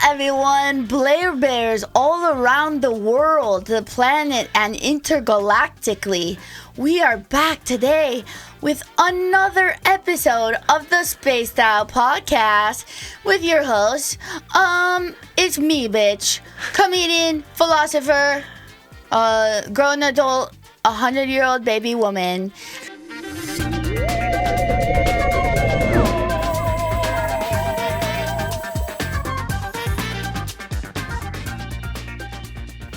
everyone, Blair Bears all around the world, the planet, and intergalactically. We are back today with another episode of the Space Style Podcast with your host. It's me, bitch. Comedian, philosopher, grown adult, 100-year-old baby woman.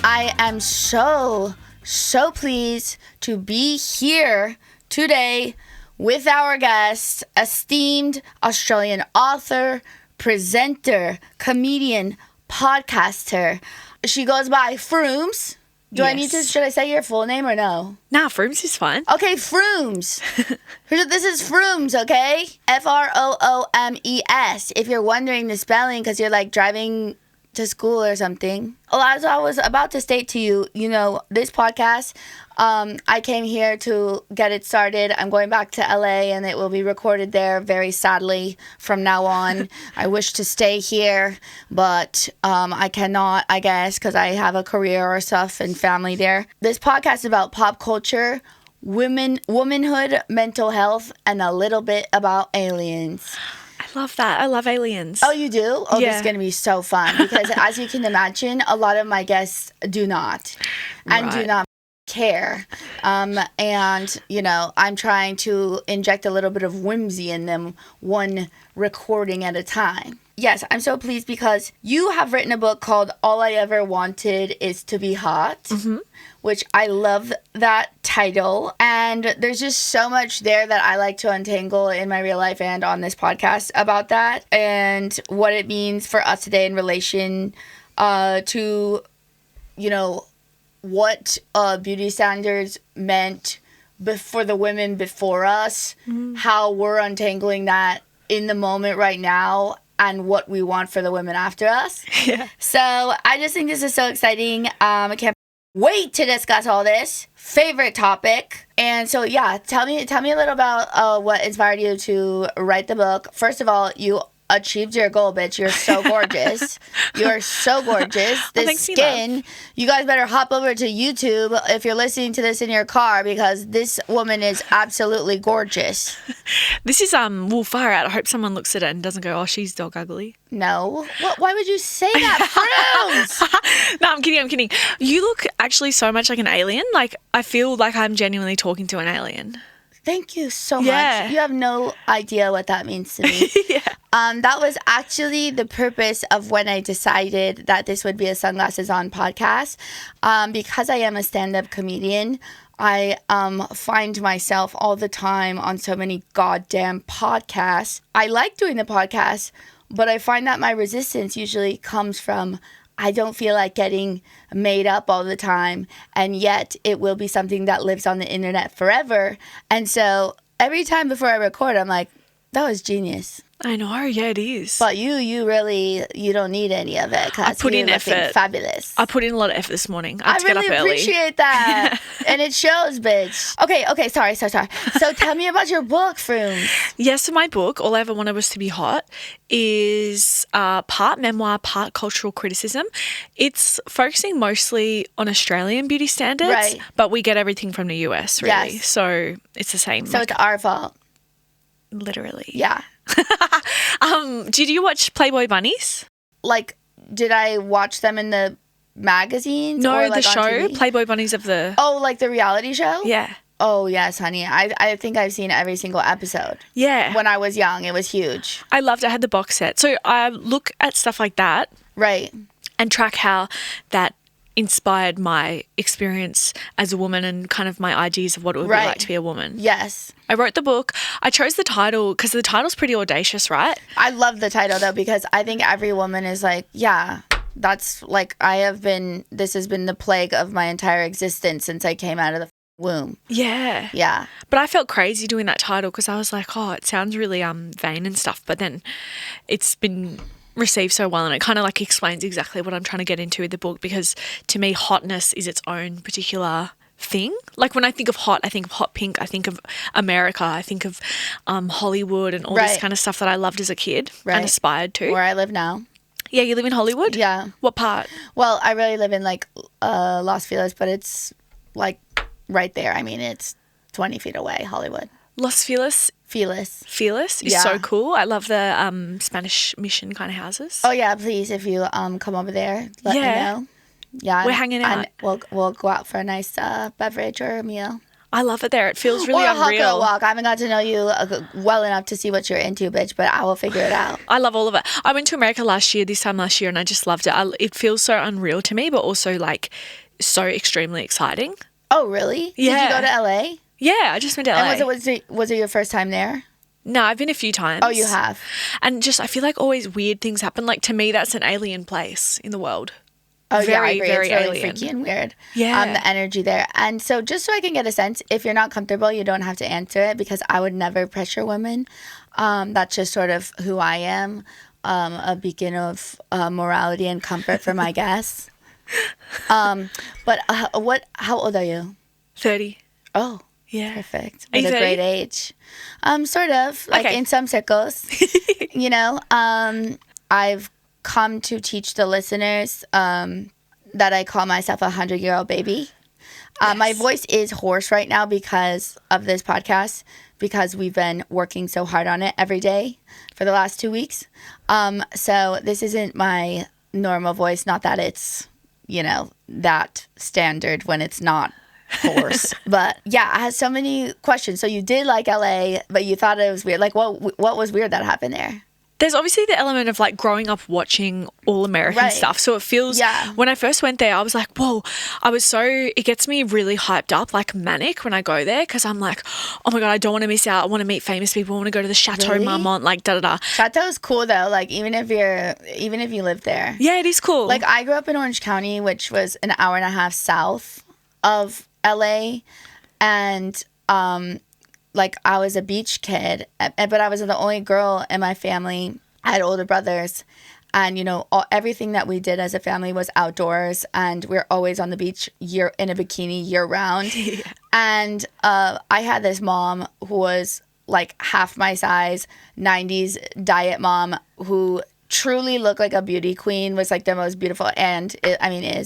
I am so pleased to be here today with our guest, esteemed Australian author, presenter, comedian, podcaster. She goes by Froomes. Should I say your full name or no? Nah, Froomes is fine. Okay, Froomes. This is Froomes, okay? Froomes. If you're wondering the spelling because you're like driving to school or something. As I was about to state to you, this podcast, I came here to get it started. I'm going back to LA and it will be recorded there very sadly from now on. I wish to stay here, but I cannot, I guess, because I have a career or stuff and family there. This podcast is about pop culture, womanhood, mental health, and a little bit about aliens. Love that. I love aliens. Oh, you do? Oh, yeah. This is going to be so fun because as you can imagine, a lot of my guests do not and do not care. I'm trying to inject a little bit of whimsy in them, one recording at a time. Yes, I'm so pleased because you have written a book called All I Ever Wanted Is to Be Hot, which I love that title. And there's just so much there that I like to untangle in my real life and on this podcast about that and what it means for us today in relation to, what beauty standards meant for the women before us, how we're untangling that in the moment right now, and what we want for the women after us. Yeah. So I just think this is so exciting. I can't wait to discuss all this. Favorite topic. And so, yeah, tell me a little about what inspired you to write the book. First of all, you achieved your goal, bitch. You're so gorgeous. You're so gorgeous. This skin. You guys better hop over to YouTube if you're listening to this in your car because this woman is absolutely gorgeous. This is far out. I hope someone looks at it and doesn't go, "Oh, she's dog ugly." No. Why would you say that, Froomes? No, I'm kidding. You look actually so much like an alien. Like I feel like I'm genuinely talking to an alien. Thank you so much. You have no idea what that means to me. Yeah. That was actually the purpose of when I decided that this would be a Sunglasses On podcast. Because I am a stand-up comedian, I find myself all the time on so many goddamn podcasts. I like doing the podcast, but I find that my resistance usually comes from I don't feel like getting made up all the time, and yet it will be something that lives on the internet forever. And so every time before I record, I'm like, that was genius. I know, yeah, it is. But you don't need any of it because I put in effort. Fabulous. I put in a lot of effort this morning. I really appreciate that. And it shows, bitch. Okay, sorry. So tell me about your book, Froomes. Yes, so my book, All I Ever Wanted Was to Be Hot, is part memoir, part cultural criticism. It's focusing mostly on Australian beauty standards, right, but we get everything from the US, really. Yes. So it's the same. So it's our fault. Literally. Yeah. Did you watch Playboy Bunnies? Like, did I watch them in the magazines? No, or like the show, TV? Playboy Bunnies of the... Oh, like the reality show? Yeah. Oh, yes, honey. I think I've seen every single episode. Yeah. When I was young, it was huge. I loved it. I had the box set. So I look at stuff like that. Right. And track how that inspired my experience as a woman and kind of my ideas of what it would be like to be a woman. Yes. I wrote the book. I chose the title because the title's pretty audacious, right? I love the title, though, because I think every woman is like, yeah, that's like this has been the plague of my entire existence since I came out of the womb. Yeah. Yeah. But I felt crazy doing that title because I was like, oh, it sounds really vain and stuff. But then it's been received so well and it kind of like explains exactly what I'm trying to get into with the book because to me, hotness is its own particular thing. Like when I think of hot, I think of hot pink, I think of America, I think of Hollywood and all this kind of stuff that I loved as a kid and aspired to. Where I live now. Yeah, you live in Hollywood? Yeah. What part? Well, I really live in like Los Feliz, but it's like right there. I mean, it's 20 feet away, Hollywood. Los Feliz? Feliz. Feliz is so cool. I love the Spanish mission kind of houses. Oh yeah, please, if you come over there, let me know. Yeah, we're hanging out. And we'll go out for a nice beverage or a meal. I love it there. It feels really or a unreal. hot girl walk. I haven't got to know you well enough to see what you're into, bitch, but I will figure it out. I love all of it. I went to America this time last year, and I just loved it. It feels so unreal to me, but also like so extremely exciting. Oh, really? Yeah. Did you go to LA? Yeah, I just went to LA. And was it your first time there? No, I've been a few times. Oh, you have? And just, I feel like always weird things happen. Like, to me, that's an alien place in the world. Oh, yeah, I agree. Very it's really alien. freaky and weird. Yeah. The energy there. And so just so I can get a sense, if you're not comfortable, you don't have to answer it because I would never pressure women. That's just sort of who I am, a beacon of morality and comfort for my guests. But how old are you? 30. Oh. Yeah. Perfect. Are you With a 30? great age. Sort of. Like in some circles. You know, I've come to teach the listeners that I call myself a 100-year-old baby. Yes. My voice is hoarse right now because of this podcast, because we've been working so hard on it every day for the last 2 weeks. So this isn't my normal voice. Not that it's, that standard when it's not hoarse. But yeah, I had so many questions. So you did like LA, but you thought it was weird. Like what was weird that happened there? There's obviously the element of like growing up watching all American stuff. So it feels, when I first went there, I was like, whoa, it gets me really hyped up, like manic when I go there. Cause I'm like, oh my God, I don't want to miss out. I want to meet famous people. I want to go to the Chateau Marmont, like da-da-da. Chateau's cool though. Like even if you live there. Yeah, it is cool. Like I grew up in Orange County, which was an hour and a half south of LA. And, like I was a beach kid, but I was the only girl in my family. I had older brothers, and everything that we did as a family was outdoors, and we're always on the beach in a bikini year round. Yeah. And I had this mom who was like half my size, 90s diet mom who truly looked like a beauty queen, was like the most beautiful, and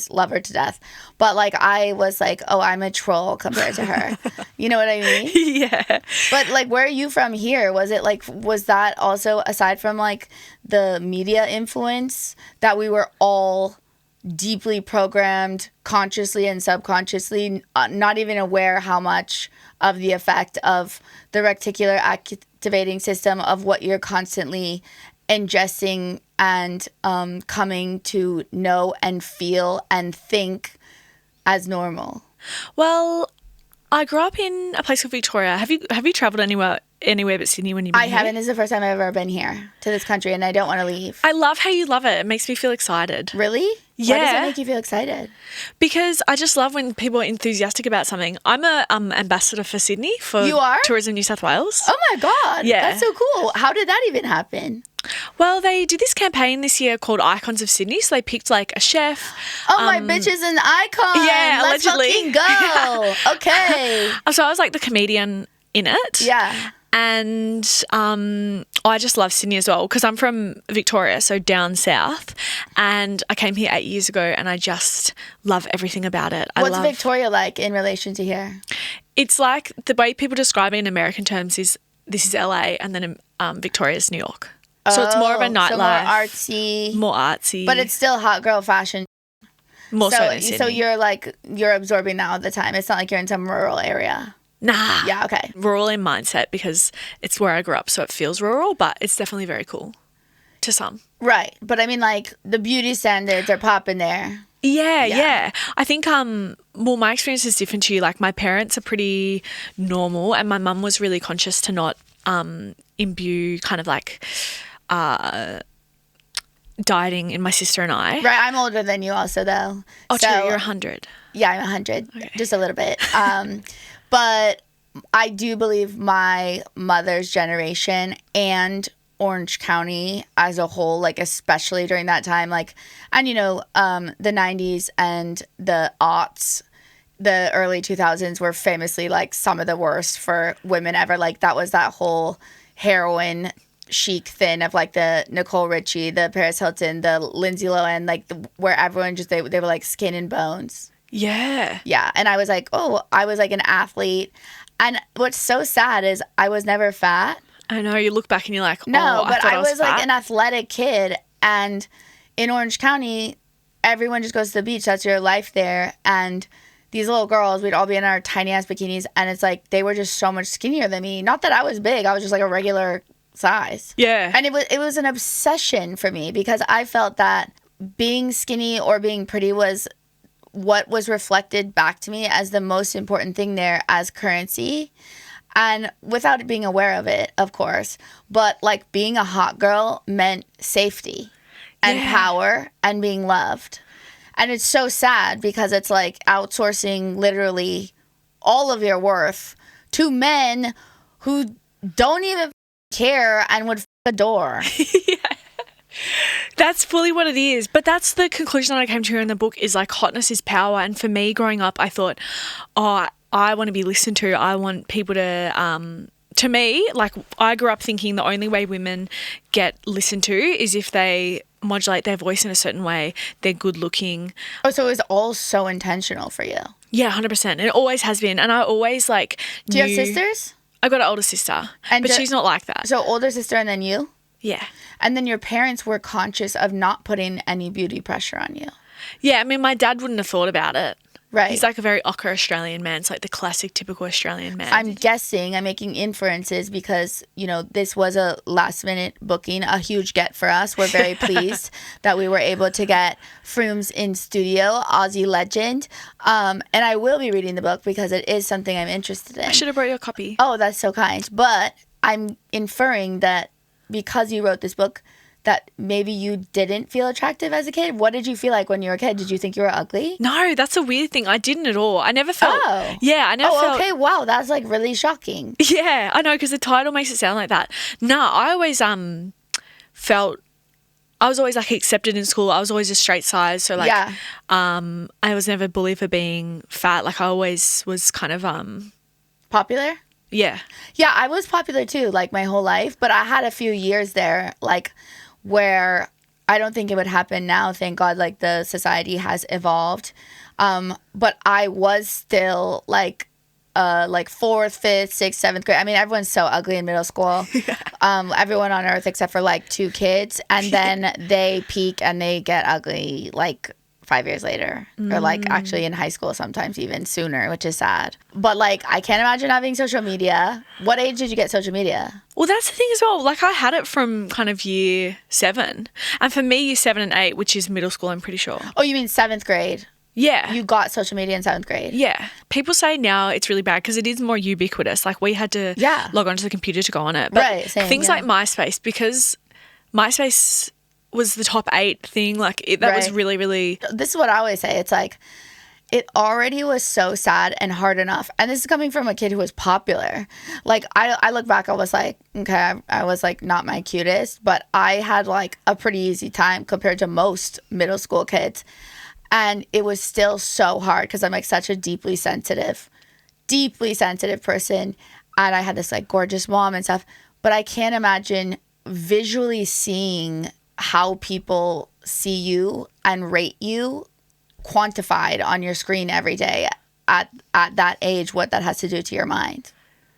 love her to death. But like I was like, oh, I'm a troll compared to her. You know what I mean? Yeah. But like, where are you from here? Was that also, aside from like the media influence, that we were all deeply programmed consciously and subconsciously, not even aware how much of the effect of the reticular activating system of what you're constantly ingesting and coming to know and feel and think as normal? Well, I grew up in a place called Victoria. Have you travelled anywhere but Sydney when you've been here? I haven't. This is the first time I've ever been here to this country, and I don't want to leave. I love how you love it. It makes me feel excited. Really? Yeah. Why does that make you feel excited? Because I just love when people are enthusiastic about something. I'm a ambassador for Sydney for You are? Tourism New South Wales. Oh my God. Yeah. That's so cool. How did that even happen? Well, they did this campaign this year called Icons of Sydney. So they picked like a chef. Oh, my bitch is an icon. Yeah, Let's allegedly. fucking go. Okay. So I was like the comedian in it. Yeah. And I just love Sydney as well because I'm from Victoria, so down south. And I came here 8 years ago and I just love everything about it. What's Victoria like in relation to here? It's like the way people describe it in American terms is this is LA and then Victoria's New York. So it's more of a nightlife. So more artsy. But it's still hot girl fashion. More so than Sydney. So you're absorbing that all the time. It's not like you're in some rural area. Nah. Yeah, okay. Rural in mindset because it's where I grew up, so it feels rural, but it's definitely very cool to some. Right. But I mean, like, the beauty standards are popping there. Yeah. I think, my experience is different to you. Like, my parents are pretty normal, and my mum was really conscious to not imbue kind of like dieting in my sister and I. Right. I'm older than you also, though. Oh, true. You're 100. Yeah, I'm 100. Okay. Just a little bit. But I do believe my mother's generation and Orange County as a whole, like especially during that time, like, and the 90s and the aughts, the early 2000s were famously like some of the worst for women ever. Like that was that whole heroin chic thin of like the Nicole Richie, the Paris Hilton, the Lindsay Lohan, like where everyone just they were like skin and bones. Yeah. Yeah, and I was like, oh, I was like an athlete, and what's so sad is I was never fat. I know, you look back and you're like, no, oh, but I was fat. like an athletic kid, and in Orange County, everyone just goes to the beach. That's your life there, and these little girls, we'd all be in our tiny ass bikinis, and it's like they were just so much skinnier than me. Not that I was big, I was just like a regular size. Yeah. And it was an obsession for me because I felt that being skinny or being pretty was what was reflected back to me as the most important thing there as currency. And without being aware of it, of course. But like being a hot girl meant safety and power and being loved. And it's so sad because it's like outsourcing literally all of your worth to men who don't even care and would adore. Yeah. That's fully what it is. But that's the conclusion that I came to here in the book is like hotness is power. And for me growing up, I thought, oh, I want to be listened to. I want people to me, like I grew up thinking the only way women get listened to is if they modulate their voice in a certain way, they're good looking. Oh, so it was all so intentional for you. Yeah, 100%. It always has been. And I always like Do you have sisters? I got an older sister, but she's not like that. So older sister and then you? Yeah. And then your parents were conscious of not putting any beauty pressure on you. Yeah, I mean, my dad wouldn't have thought about it. Right. He's like a very ochre Australian man. It's like the classic, typical Australian man. I'm guessing, I'm making inferences because, you know, this was a last minute booking, a huge get for us. We're very pleased that we were able to get Froomes in studio, Aussie legend. And I will be reading the book because it is something I'm interested in. I should have brought you a copy. Oh, that's so kind. But I'm inferring that because you wrote this book, that maybe you didn't feel attractive as a kid? What did you feel like when you were a kid? Did you think you were ugly? No, that's a weird thing. I didn't at all. I never felt... Oh. Yeah, I never felt... okay, wow, that's like really shocking. Yeah, I know, because the title makes it sound like that. No, I always felt... I was always like accepted in school. I was always a straight size. So like, I was never bullied for being fat. Like I always was kind of... Popular? Yeah. Yeah, I was popular too, like my whole life. But I had a few years there, like... where I don't think it would happen now. Thank God, like the society has evolved. But I was still like 4th, 5th, 6th, 7th grade. I mean, everyone's so ugly in middle school. Everyone on earth except for like 2 kids. And then they peak and they get ugly like 5 years later, or like actually in high school sometimes even sooner, which is sad. But like I can't imagine having social media. What age did you get social media? Well, that's the thing as well. Like I had it from kind of year 7, and for me year 7 and 8, which is middle school, I'm pretty sure. Oh, you mean 7th grade? Yeah. You got social media in 7th grade? Yeah. People say now it's really bad because it is more ubiquitous. Like we had to log onto the computer to go on it. But right, same, things like MySpace, because MySpace was the top 8 thing. Like that was really, really... This is what I always say. It's like, it already was so sad and hard enough. And this is coming from a kid who was popular. Like, I look back, I was like, okay, I was like not my cutest, but I had like a pretty easy time compared to most middle school kids. And it was still so hard because I'm like such a deeply sensitive person. And I had this like gorgeous mom and stuff. But I can't imagine visually seeing how people see you and rate you quantified on your screen every day at that age, what that has to do to your mind.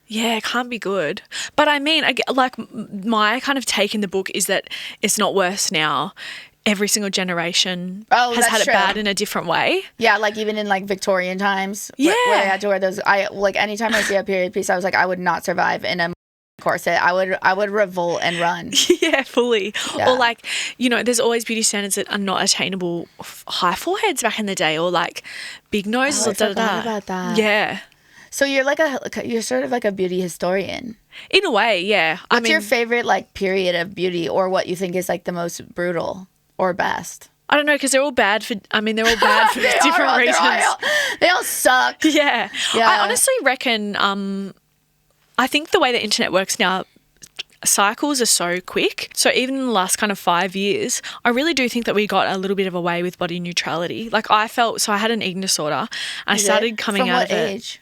Yeah, it can't be good. But I mean, like my kind of take in the book is that it's not worse now. Every single generation has had it bad in a different way. Yeah, like even in like Victorian times, yeah, where they had to wear those. I like anytime I see a period piece, I was like, I would not survive in a corset. I would revolt and run. Yeah, fully. Yeah. Or like, you know, there's always beauty standards that are not attainable. High foreheads back in the day, or like big noses. I forgot about that. Yeah. So you're you're sort of like a beauty historian. In a way, yeah. What's your favorite like period of beauty, or what you think is like the most brutal or best? I don't know, because they're all bad for different reasons. They all suck. Yeah. I honestly reckon, I think the way the internet works now, cycles are so quick. So even in the last kind of 5 years, I really do think that we got a little bit of a way with body neutrality. Like I had an eating disorder. I started coming out of it. From what age?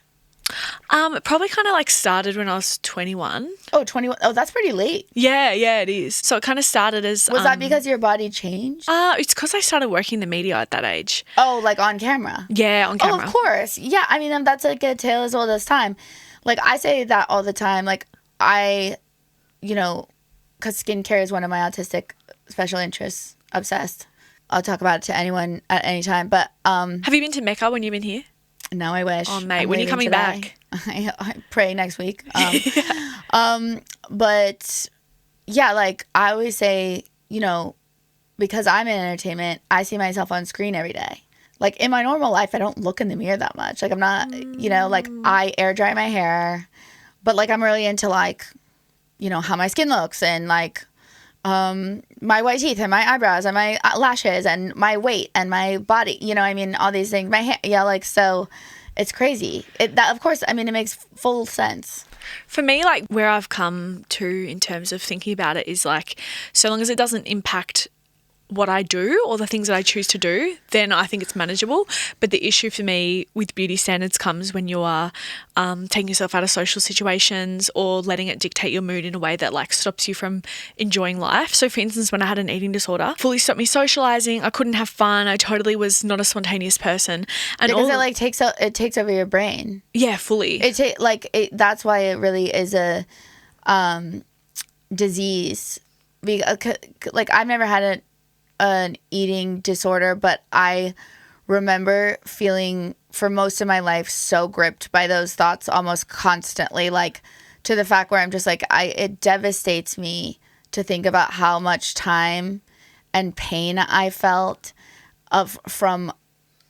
It probably kind of like started when I was 21. Oh, 21. Oh, that's pretty late. Yeah, it is. So it kind of started as... Was that because your body changed? It's because I started working in the media at that age. Oh, like on camera? Yeah, on camera. Oh, of course. Yeah, I mean, that's like a tale as old as time. Like, I say that all the time. Like, you know, because skincare is one of my autistic special interests. Obsessed. I'll talk about it to anyone at any time. But have you been to Mecca when you've been here? No, I wish. Oh, mate, when are you coming back? I pray next week. But yeah, like I always say, you know, because I'm in entertainment, I see myself on screen every day. Like in my normal life, I don't look in the mirror that much. Like I'm not, you know, like I air dry my hair, but like I'm really into like, you know, how my skin looks and like my white teeth and my eyebrows and my lashes and my weight and my body, you know, I mean, all these things, my hair, yeah, like, so it's crazy. That, of course, I mean, it makes full sense. For me, like where I've come to in terms of thinking about it is like, so long as it doesn't impact what I do or the things that I choose to do, then I think it's manageable. But the issue for me with beauty standards comes when you are taking yourself out of social situations or letting it dictate your mood in a way that like stops you from enjoying life. So for instance, when I had an eating disorder, fully stopped me socializing. I couldn't have fun. I totally was not a spontaneous person. And because it like takes over your brain. Yeah, fully. That's why it really is a disease. Like I've never had an eating disorder, but I remember feeling for most of my life so gripped by those thoughts almost constantly, like to the fact where I'm just like, it devastates me to think about how much time and pain I felt from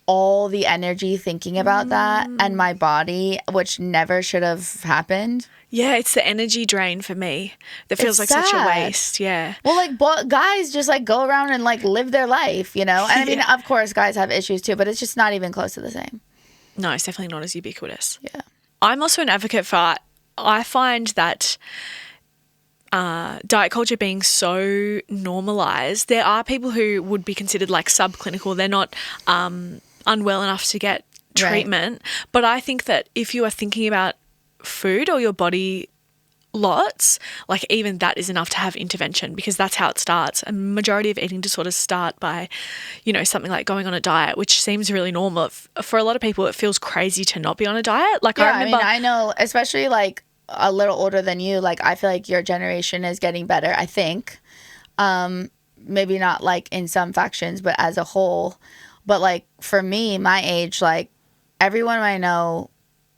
all the energy thinking about that and my body, which never should have happened. Yeah, it's the energy drain for me that feels like such a waste. Yeah. Well, like guys just like go around and like live their life, you know? And I mean, of course, guys have issues too, but it's just not even close to the same. No, it's definitely not as ubiquitous. Yeah. I'm also an advocate for, I find that diet culture being so normalized, there are people who would be considered like subclinical. They're not unwell enough to get treatment. Right. But I think that if you are thinking about food or your body lots, like even that is enough to have intervention, because that's how it starts. A majority of eating disorders start by, you know, something like going on a diet, which seems really normal. For a lot of people, it feels crazy to not be on a diet. Like, yeah, I mean, I know, especially like a little older than you, like I feel like your generation is getting better, I think. Maybe not like in some factions, but as a whole. But like for me, my age, like everyone I know,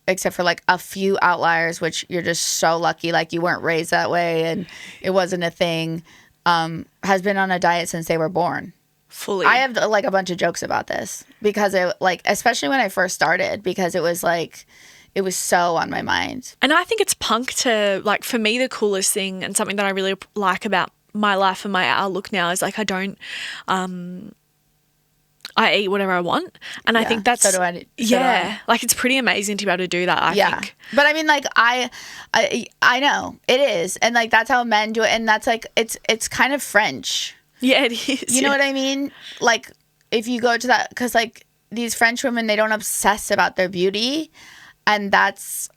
except for like a few outliers, which you're just so lucky, like you weren't raised that way and it wasn't a thing, has been on a diet since they were born. Fully. I have like a bunch of jokes about this because it like, especially when I first started, because it was like, it was so on my mind. And I think it's punk to, like, for me, the coolest thing and something that I really like about my life and my outlook now is like I don't, I eat whatever I want. And I think that's, so do I. Like it's pretty amazing to be able to do that, I think. But I mean, like I know it is. And like, that's how men do it. And that's like, it's kind of French. Yeah, it is. You know what I mean? Like if you go to that, cause like these French women, they don't obsess about their beauty. And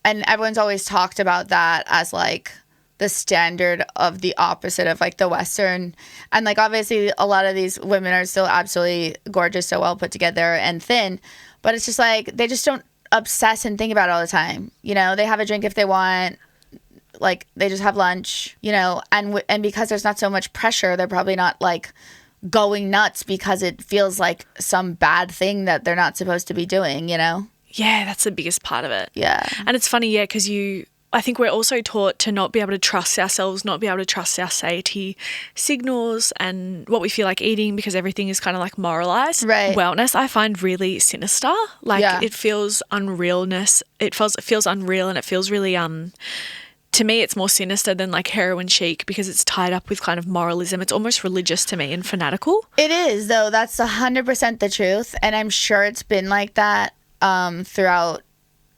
everyone's always talked about that as like the standard of the opposite of like the Western. And like obviously a lot of these women are still absolutely gorgeous, so well put together and thin, but it's just like they just don't obsess and think about it all the time. You know, they have a drink if they want, like they just have lunch, you know, and because there's not so much pressure, they're probably not like going nuts because it feels like some bad thing that they're not supposed to be doing, you know? Yeah, that's the biggest part of it. Yeah. And it's funny, yeah, because I think we're also taught to not be able to trust ourselves, not be able to trust our satiety signals and what we feel like eating, because everything is kind of like moralized. Right. Wellness, I find really sinister. Like it feels unrealness. It feels unreal, and it feels really to me it's more sinister than like heroin chic because it's tied up with kind of moralism. It's almost religious to me and fanatical. It is, though. That's 100% the truth, and I'm sure it's been like that throughout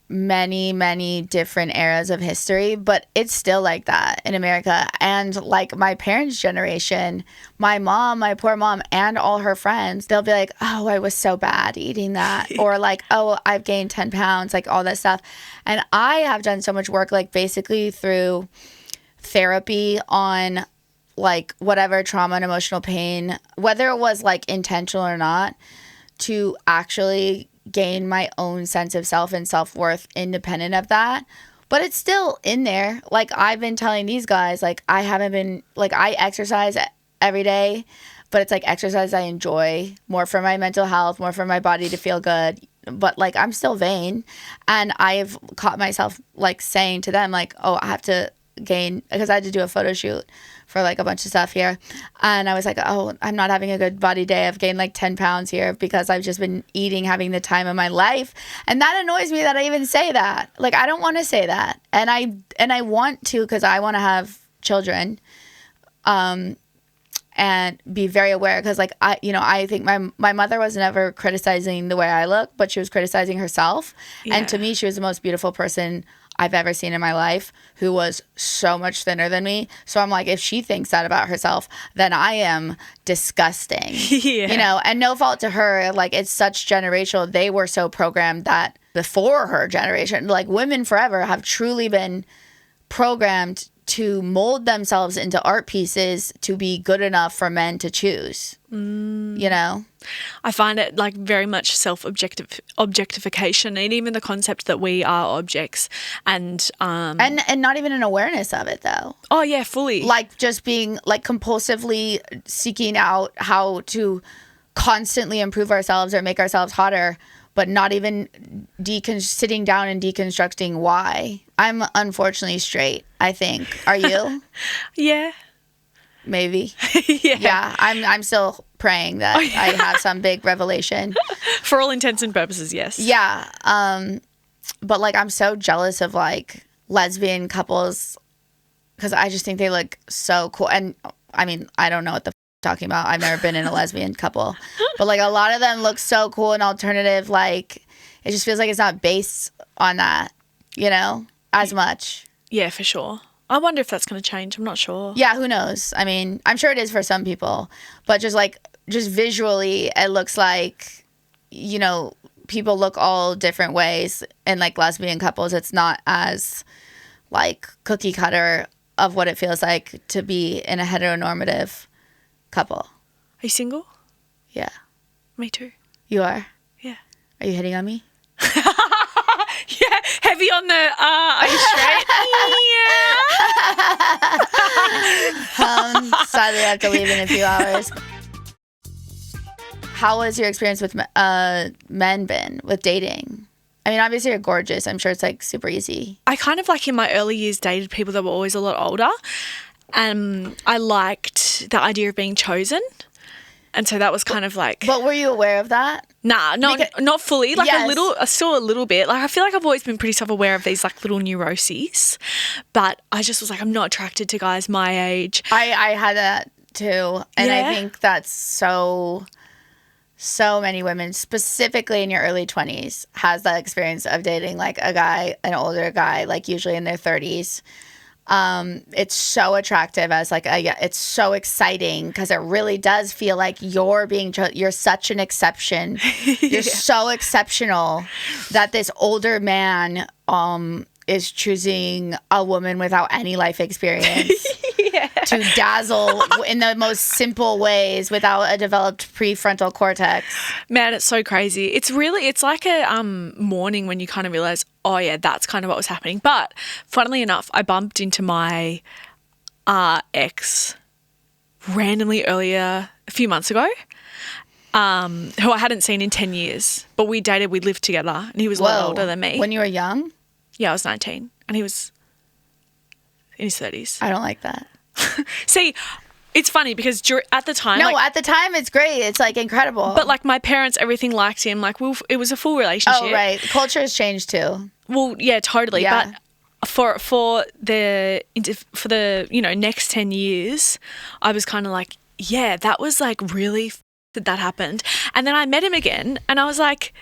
many different eras of history, but it's still like that in America. And like my parents' generation, my mom, my poor mom, and all her friends, they'll be like, oh, I was so bad eating that. Or like, oh, I've gained 10 pounds, like all that stuff. And I have done so much work, like basically through therapy on like whatever trauma and emotional pain, whether it was like intentional or not, to actually gain my own sense of self and self-worth independent of that. But it's still in there. Like I've been telling these guys, like I haven't been, like I exercise every day, but it's like exercise I enjoy more for my mental health, more for my body to feel good. But like I'm still vain. And I've caught myself like saying to them like, oh, I have to gain, because I had to do a photo shoot for like a bunch of stuff here, and I was like, oh, I'm not having a good body day, I've gained like 10 pounds here because I've just been eating, having the time of my life. And that annoys me that I even say that. Like I don't want to say that, and I want to, because I want to have children and be very aware, because like I think my mother was never criticizing the way I look, but she was criticizing herself. Yeah. And to me, she was the most beautiful person I've ever seen in my life, who was so much thinner than me. So I'm like, if she thinks that about herself, then I am disgusting. Yeah. And no fault to her. Like it's such generational. They were so programmed that before her generation, like women forever have truly been programmed to mold themselves into art pieces to be good enough for men to choose. I find it like very much objectification, and even the concept that we are objects, and not even an awareness of it though. Oh yeah, fully. Like just being like compulsively seeking out how to constantly improve ourselves or make ourselves hotter, but not even sitting down and deconstructing why. I'm unfortunately straight, I think. Are you? Yeah. Maybe. Yeah. Yeah. I'm still praying that I have some big revelation. For all intents and purposes, yes. Yeah. But like I'm so jealous of like lesbian couples, because I just think they look so cool. And I mean, I don't know what the talking about. I've never been in a lesbian couple, but like a lot of them look so cool and alternative. Like it just feels like it's not based on that, as much. Yeah, for sure. I wonder if that's going to change. I'm not sure. Yeah, who knows? I mean, I'm sure it is for some people, but just visually, it looks like, people look all different ways in like lesbian couples. It's not as like cookie cutter of what it feels like to be in a heteronormative couple. Are you single? Yeah. Me too. You are? Yeah. Are you hitting on me? Yeah, heavy on the, are you straight? Yeah. Sadly, I have to leave in a few hours. How was your experience with men been, with dating? I mean, obviously you're gorgeous. I'm sure it's like super easy. I kind of like in my early years dated people that were always a lot older. I liked the idea of being chosen. And so that was kind of like... But were you aware of that? Nah, not fully. Like yes. Still a little bit. Like I feel like I've always been pretty self-aware of these like little neuroses. But I just was like, I'm not attracted to guys my age. I had that too. And yeah. I think that's so many women, specifically in your early 20s, has that experience of dating like an older guy, like usually in their 30s. It's so attractive as like it's so exciting because it really does feel like you're such an exception. You're so exceptional that this older man is choosing a woman without any life experience to dazzle in the most simple ways without a developed prefrontal cortex. Man, it's so crazy. It's like a morning when you kind of realize, oh yeah, that's kind of what was happening. But funnily enough, I bumped into my ex randomly earlier a few months ago, who I hadn't seen in 10 years. But we dated, we lived together, and he was a lot older than me. When you were young? Yeah, I was 19, and he was in his 30s. I don't like that. See, it's funny because at the time... No, at the time it's great. It's like incredible. But like my parents, everything liked him. Like it was a full relationship. Oh, right. Culture has changed too. Well, yeah, totally. Yeah. But for the next 10 years, I was kind of like, yeah, that was like really that happened. And then I met him again and I was like,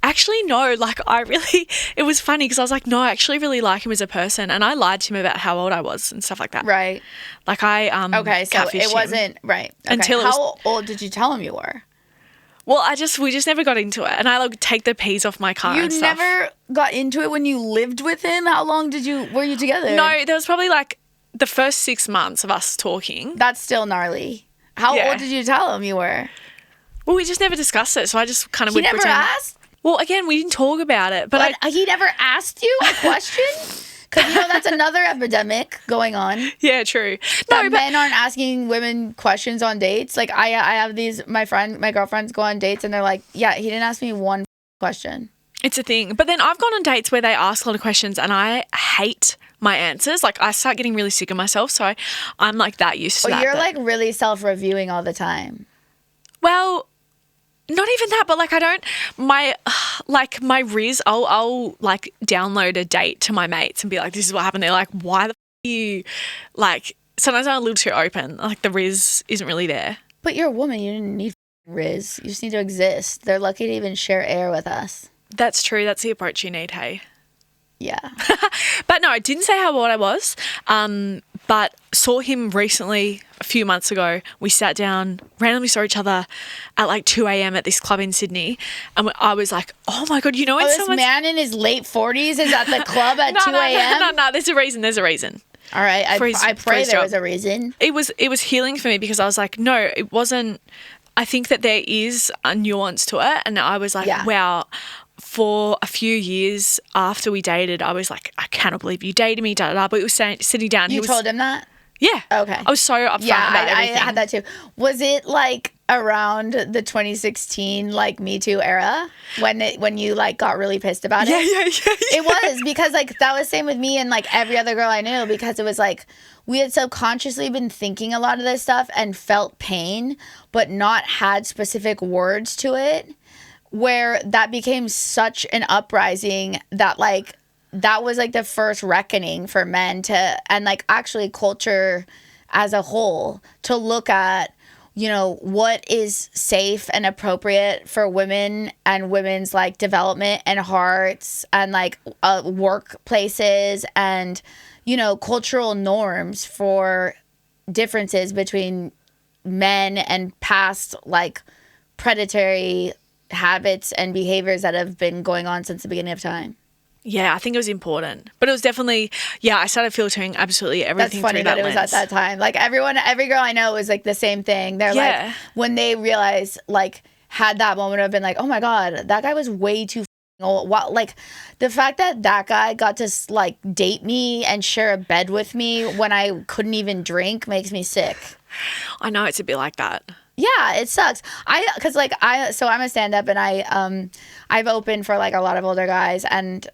Actually, no, like it was funny because I was like, no, I actually really like him as a person. And I lied to him about how old I was and stuff like that. Right. Like I Okay, so catfished it wasn't, right. Okay. Until how old did you tell him you were? Well, we just never got into it. And I like take the peas off my car and stuff. You never got into it when you lived with him? How long were you together? No, there was probably like the first 6 months of us talking. That's still gnarly. How old did you tell him you were? Well, we just never discussed it, so I just kind of would pretend. He never asked? Well, again, we didn't talk about it. But he never asked you a question? Because, that's another epidemic going on. Yeah, true. Men aren't asking women questions on dates. Like, I have my girlfriends go on dates, and they're like, yeah, he didn't ask me one question. It's a thing. But then I've gone on dates where they ask a lot of questions, and I hate my answers. Like, I start getting really sick of myself, so I'm, like, that used to that. You're, like, really self-reviewing all the time. Well, not even that, but like my Riz, I'll like download a date to my mates and be like, this is what happened. They're like, why the are you, like, sometimes I'm a little too open. Like the Riz isn't really there. But you're a woman. You didn't need Riz. You just need to exist. They're lucky to even share air with us. That's true. That's the approach you need, hey? Yeah. But no, I didn't say how old I was, but saw him recently a few months ago. We sat down, randomly saw each other at like 2 a.m. at this club in Sydney. And I was like, oh my God, when this man in his late 40s is at the club at 2 a.m.? No, there's a reason. All right, I pray there was a reason. It was healing for me because I was like, no, it wasn't. I think that there is a nuance to it. And I was like, wow. For a few years after we dated, I was like, I cannot believe you dated me, da da da. But we were sitting down. You told him that? Yeah. Okay. I was so upfront about everything. I had that too. Was it like around the 2016 like Me Too era when you like got really pissed about it? Yeah. It was because like that was same with me and like every other girl I knew because it was like we had subconsciously been thinking a lot of this stuff and felt pain, but not had specific words to it. Where that became such an uprising that like that was like the first reckoning for men and like actually culture as a whole to look at, what is safe and appropriate for women and women's like development and hearts and like workplaces and, cultural norms for differences between men and past like predatory habits and behaviors that have been going on since the beginning of time. Yeah, I think it was important. But it was definitely, I started filtering absolutely everything through that lens. That's funny that it was at that time. Like every girl I know was like the same thing. They're like, when they realized, like, had that moment of been like, oh my God, that guy was way too old. Like the fact that guy got to like date me and share a bed with me when I couldn't even drink makes me sick. I know, it's a bit like that. Yeah, it sucks. So I'm a stand-up and I've opened for like a lot of older guys and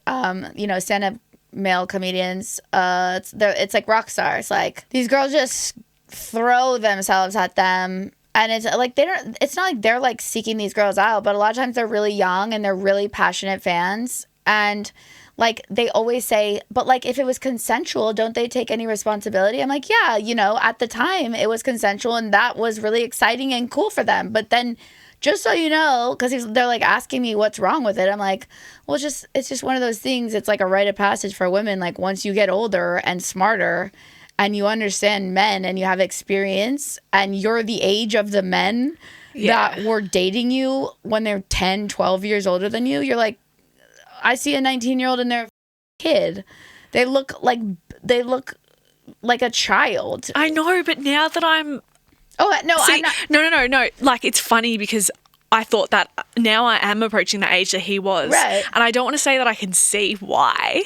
stand-up male comedians. It's like rock stars. Like these girls just throw themselves at them, and it's like it's not like they're like seeking these girls out, but a lot of times they're really young and they're really passionate fans and. Like, they always say, but, like, if it was consensual, don't they take any responsibility? I'm like, yeah, at the time, it was consensual, and that was really exciting and cool for them. But then, just so you know, because they're, like, asking me what's wrong with it, I'm like, well, it's just one of those things. It's, like, a rite of passage for women. Like, once you get older and smarter, and you understand men, and you have experience, and you're the age of the men that were dating you when they're 10, 12 years older than you, you're like, I see a 19-year-old and they're a kid. They look like a child. I know, but now that I'm... Oh, no, see, I'm not... No. Like, it's funny because I thought that now I am approaching the age that he was. Right. And I don't want to say that I can see why.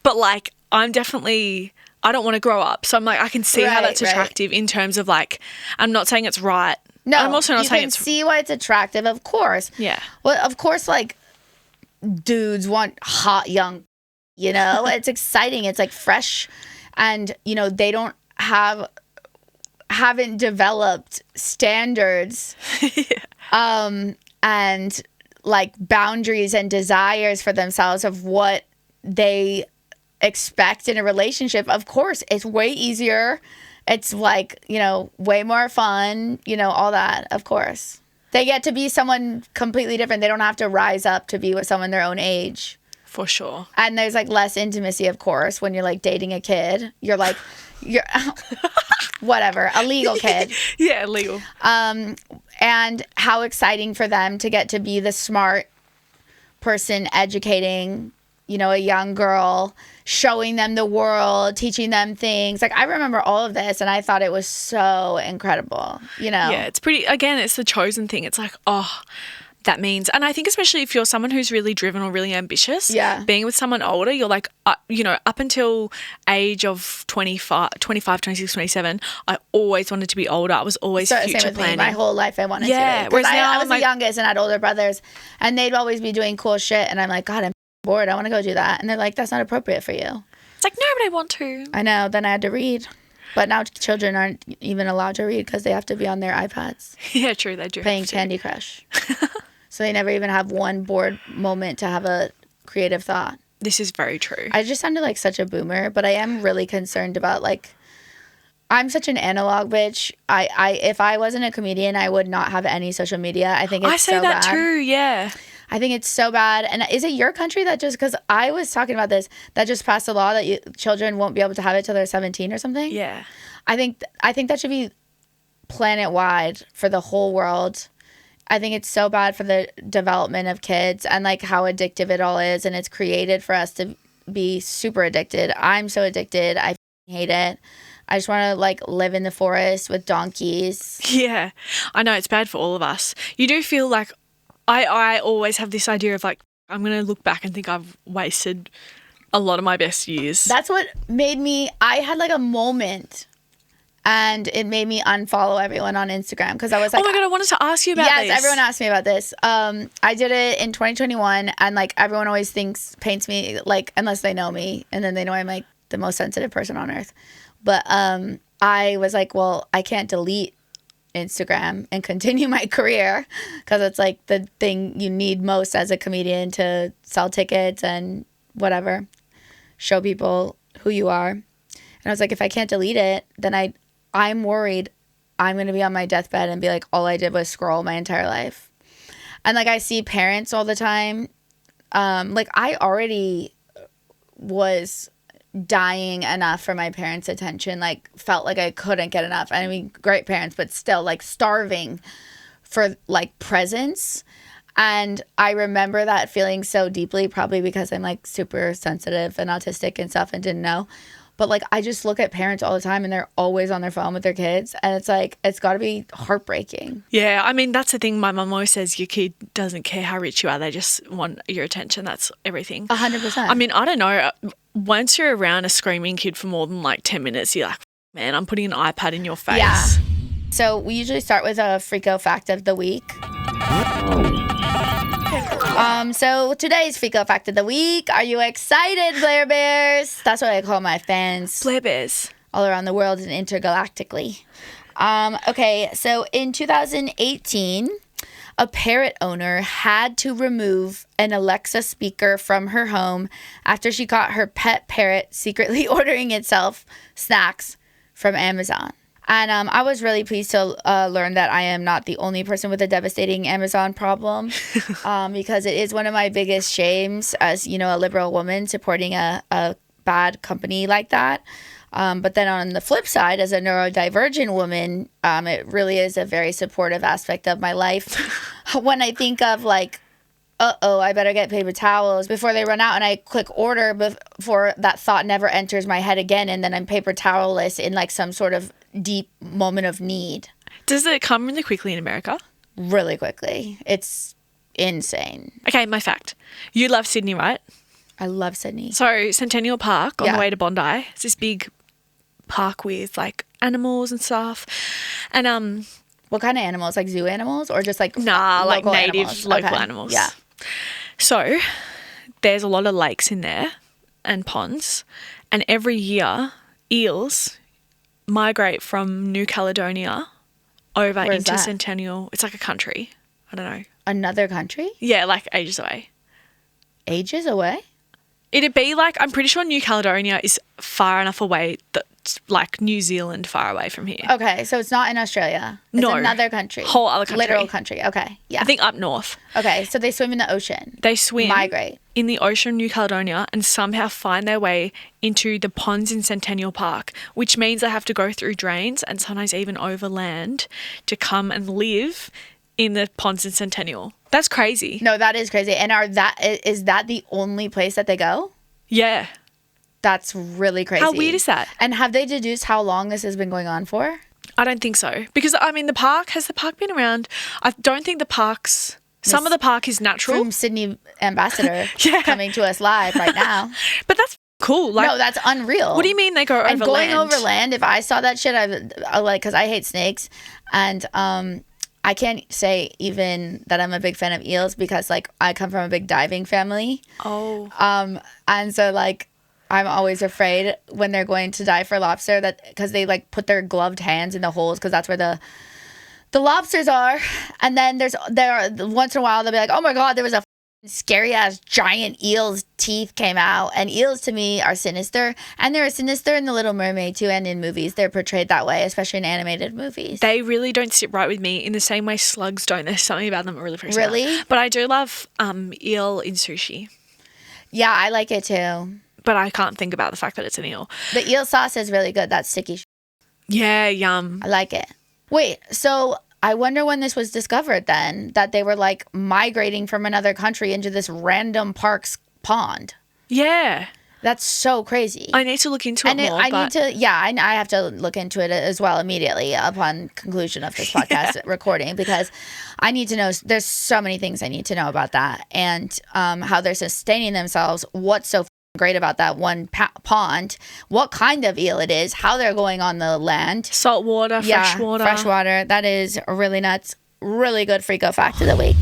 But, like, I'm definitely... I don't want to grow up. So I'm like, I can see how that's attractive in terms of, like... I'm not saying it's right. No, I'm also not saying you can see why it's attractive, of course. Yeah. Well, of course, like... dudes want hot young, it's exciting, it's like fresh, and they don't haven't developed standards and like boundaries and desires for themselves of what they expect in a relationship. Of course it's way easier, it's like way more fun, all that. Of course They get to be someone completely different. They don't have to rise up to be with someone their own age. For sure. And there's like less intimacy, of course, when you're like dating a kid. You're whatever, a legal kid. Yeah, legal. And how exciting for them to get to be the smart person educating, a young girl, showing them the world, teaching them things. Like, I remember all of this, and I thought it was so incredible, Yeah, it's pretty, again, it's the chosen thing. It's like, oh, that means, and I think especially if you're someone who's really driven or really ambitious, being with someone older, you're like, up until age of 25, 26, 27, I always wanted to be older. I was always future planning. My whole life I wanted to. Whereas now I was the youngest and had older brothers, and they'd always be doing cool shit, and I'm like, God, I'm bored. I want to go do that. And they're like, that's not appropriate for you. It's like, no, but I want to. I know. Then I had to read. But now children aren't even allowed to read because they have to be on their iPads. Yeah, true. They do. Playing Candy Crush. So they never even have one bored moment to have a creative thought. This is very true. I just sounded like such a boomer, but I am really concerned about, like, I'm such an analog bitch. If I wasn't a comedian, I would not have any social media. I think it's so bad. I say that too, yeah. I think it's so bad. And is it your country that just, because I was talking about this, that just passed a law that children won't be able to have it till they're 17 or something? Yeah. I think that should be planet-wide for the whole world. I think it's so bad for the development of kids and, like, how addictive it all is. And it's created for us to be super addicted. I'm so addicted. I hate it. I just want to, like, live in the forest with donkeys. Yeah. I know, it's bad for all of us. You do feel like, I always have this idea of, like, I'm going to look back and think I've wasted a lot of my best years. That's what made me, I had, like, a moment. And it made me unfollow everyone on Instagram because I was like, oh my God, I wanted to ask you about this. Yes, everyone asked me about this. I did it in 2021, and, like, everyone always paints me, like, unless they know me, and then they know I'm, like, the most sensitive person on earth. But I was like, well, I can't delete Instagram and continue my career because it's, like, the thing you need most as a comedian to sell tickets and whatever, show people who you are. And I was like, if I can't delete it, then I'm worried I'm going to be on my deathbed and be like, all I did was scroll my entire life. And, like, I see parents all the time. Like, I already was dying enough for my parents' attention, like, felt like I couldn't get enough. I mean, great parents, but still, like, starving for, like, presence. And I remember that feeling so deeply, probably because I'm, like, super sensitive and autistic and stuff and didn't know. But, like, I just look at parents all the time and they're always on their phone with their kids. And it's like, it's got to be heartbreaking. Yeah, I mean, that's the thing. My mum always says your kid doesn't care how rich you are. They just want your attention. That's everything. 100%. I mean, I don't know. Once you're around a screaming kid for more than, like, 10 minutes, you're like, man, I'm putting an iPad in your face. Yeah. So we usually start with a Freako Fact of the Week. So today's Freako Fact of the Week. Are you excited, Blair Bears? That's what I call my fans. Blair Bears. All around the world and intergalactically. Okay, so in 2018, a parrot owner had to remove an Alexa speaker from her home after she caught her pet parrot secretly ordering itself snacks from Amazon. And I was really pleased to learn that I am not the only person with a devastating Amazon problem because it is one of my biggest shames as, a liberal woman supporting a bad company like that. But then on the flip side, as a neurodivergent woman, it really is a very supportive aspect of my life. When I think of, like, I better get paper towels before they run out, and I click order before that thought never enters my head again, and then I'm paper towelless in, like, some sort of deep moment of need. Does it come really quickly in America? Really quickly. It's insane. Okay, my fact. You love Sydney, right? I love Sydney. So Centennial Park on the way to Bondi. It's this big park with, like, animals and stuff. And what kind of animals? Like zoo animals or just, like, like native animals? local animals. Yeah. So there's a lot of lakes in there and ponds, and every year eels migrate from New Caledonia over into Centennial. It's like a country. I don't know. Another country? Yeah, like ages away. Ages away? It'd be like, I'm pretty sure New Caledonia is far enough away like New Zealand far away from here. Okay, so it's not in Australia. It's another country. Whole other country. Literal country. Okay, yeah. I think up north. Okay, so they swim in the ocean. They swim. Migrate. In the ocean of New Caledonia and somehow find their way into the ponds in Centennial Park, which means they have to go through drains and sometimes even overland to come and live in the ponds in Centennial. That's crazy. No, that is crazy. And is that the only place that they go? Yeah. That's really crazy. How weird is that? And have they deduced how long this has been going on for? I don't think so. Because, I mean, has the park been around? I don't think the park's... Some of the park is natural. From Sydney ambassador coming to us live right now. But that's cool. Like, no, that's unreal. What do you mean they go overland? And going overland, if I saw that shit, I like, because I hate snakes. And I can't say even that I'm a big fan of eels because, like, I come from a big diving family. Oh. And so, like, I'm always afraid when they're going to dive for lobster because they, like, put their gloved hands in the holes because that's where the lobsters are. And then once in a while they'll be like, oh my God, there was a scary ass giant eel's teeth came out. And eels to me are sinister, and they're sinister in The Little Mermaid too, and in movies they're portrayed that way, especially in animated movies. They really don't sit right with me in the same way slugs don't. There's something about them that really freaks me out. Really? But I do love eel in sushi. Yeah, I like it too. But I can't think about the fact that it's an eel. The eel sauce is really good. That's sticky. Yeah, yum. I like it. Wait, so I wonder when this was discovered then, that they were like migrating from another country into this random park's pond. Yeah. That's so crazy. I need to look into it more. I have to look into it as well immediately upon conclusion of this podcast recording, because I need to know, there's so many things I need to know about that, and how they're sustaining themselves, what's so great about that one pond, what kind of eel it is, how they're going on the land. Salt water, fresh water. Fresh water. That is really nuts. Really good freako fact of the week.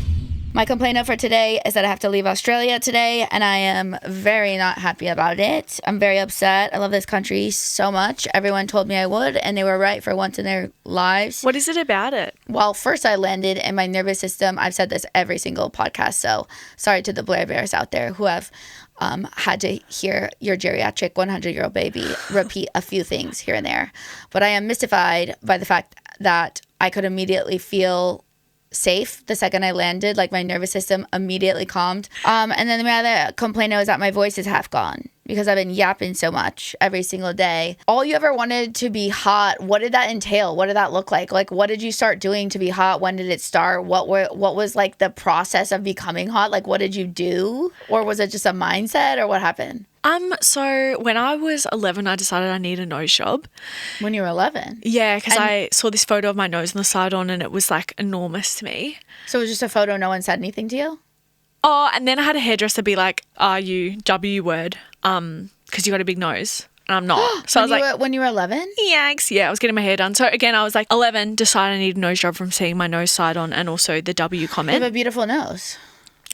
My complaint for today is that I have to leave Australia today, and I am very not happy about it. I'm very upset. I love this country so much. Everyone told me I would, and they were right for once in their lives. What is it about it? Well, first I landed, and my nervous system, I've said this every single podcast, so sorry to the Blair Bears out there who have had to hear your geriatric 100-year-old baby repeat a few things here and there. But I am mystified by the fact that I could immediately feel safe the second I landed. Like, my nervous system immediately calmed. And then the other complaint is that my voice is half gone because I've been yapping so much every single day. All you ever wanted to be hot, what did that entail? What did that look like? Like, what did you start doing to be hot? When did it start? What was like the process of becoming hot? Like, what did you do? Or was it just a mindset, or what happened? So when I was 11, I decided I need a nose job. When you were 11? Yeah, because I saw this photo of my nose on the side on, and it was like enormous to me. So it was just a photo, no one said anything to you? Oh, and then I had a hairdresser be like, are you W word? Because you got a big nose. And I'm not. So when you were 11? Yikes. Yeah, I was getting my hair done. So again, I was like 11, decided I need a nose job from seeing my nose side on, and also the W comment. You have a beautiful nose.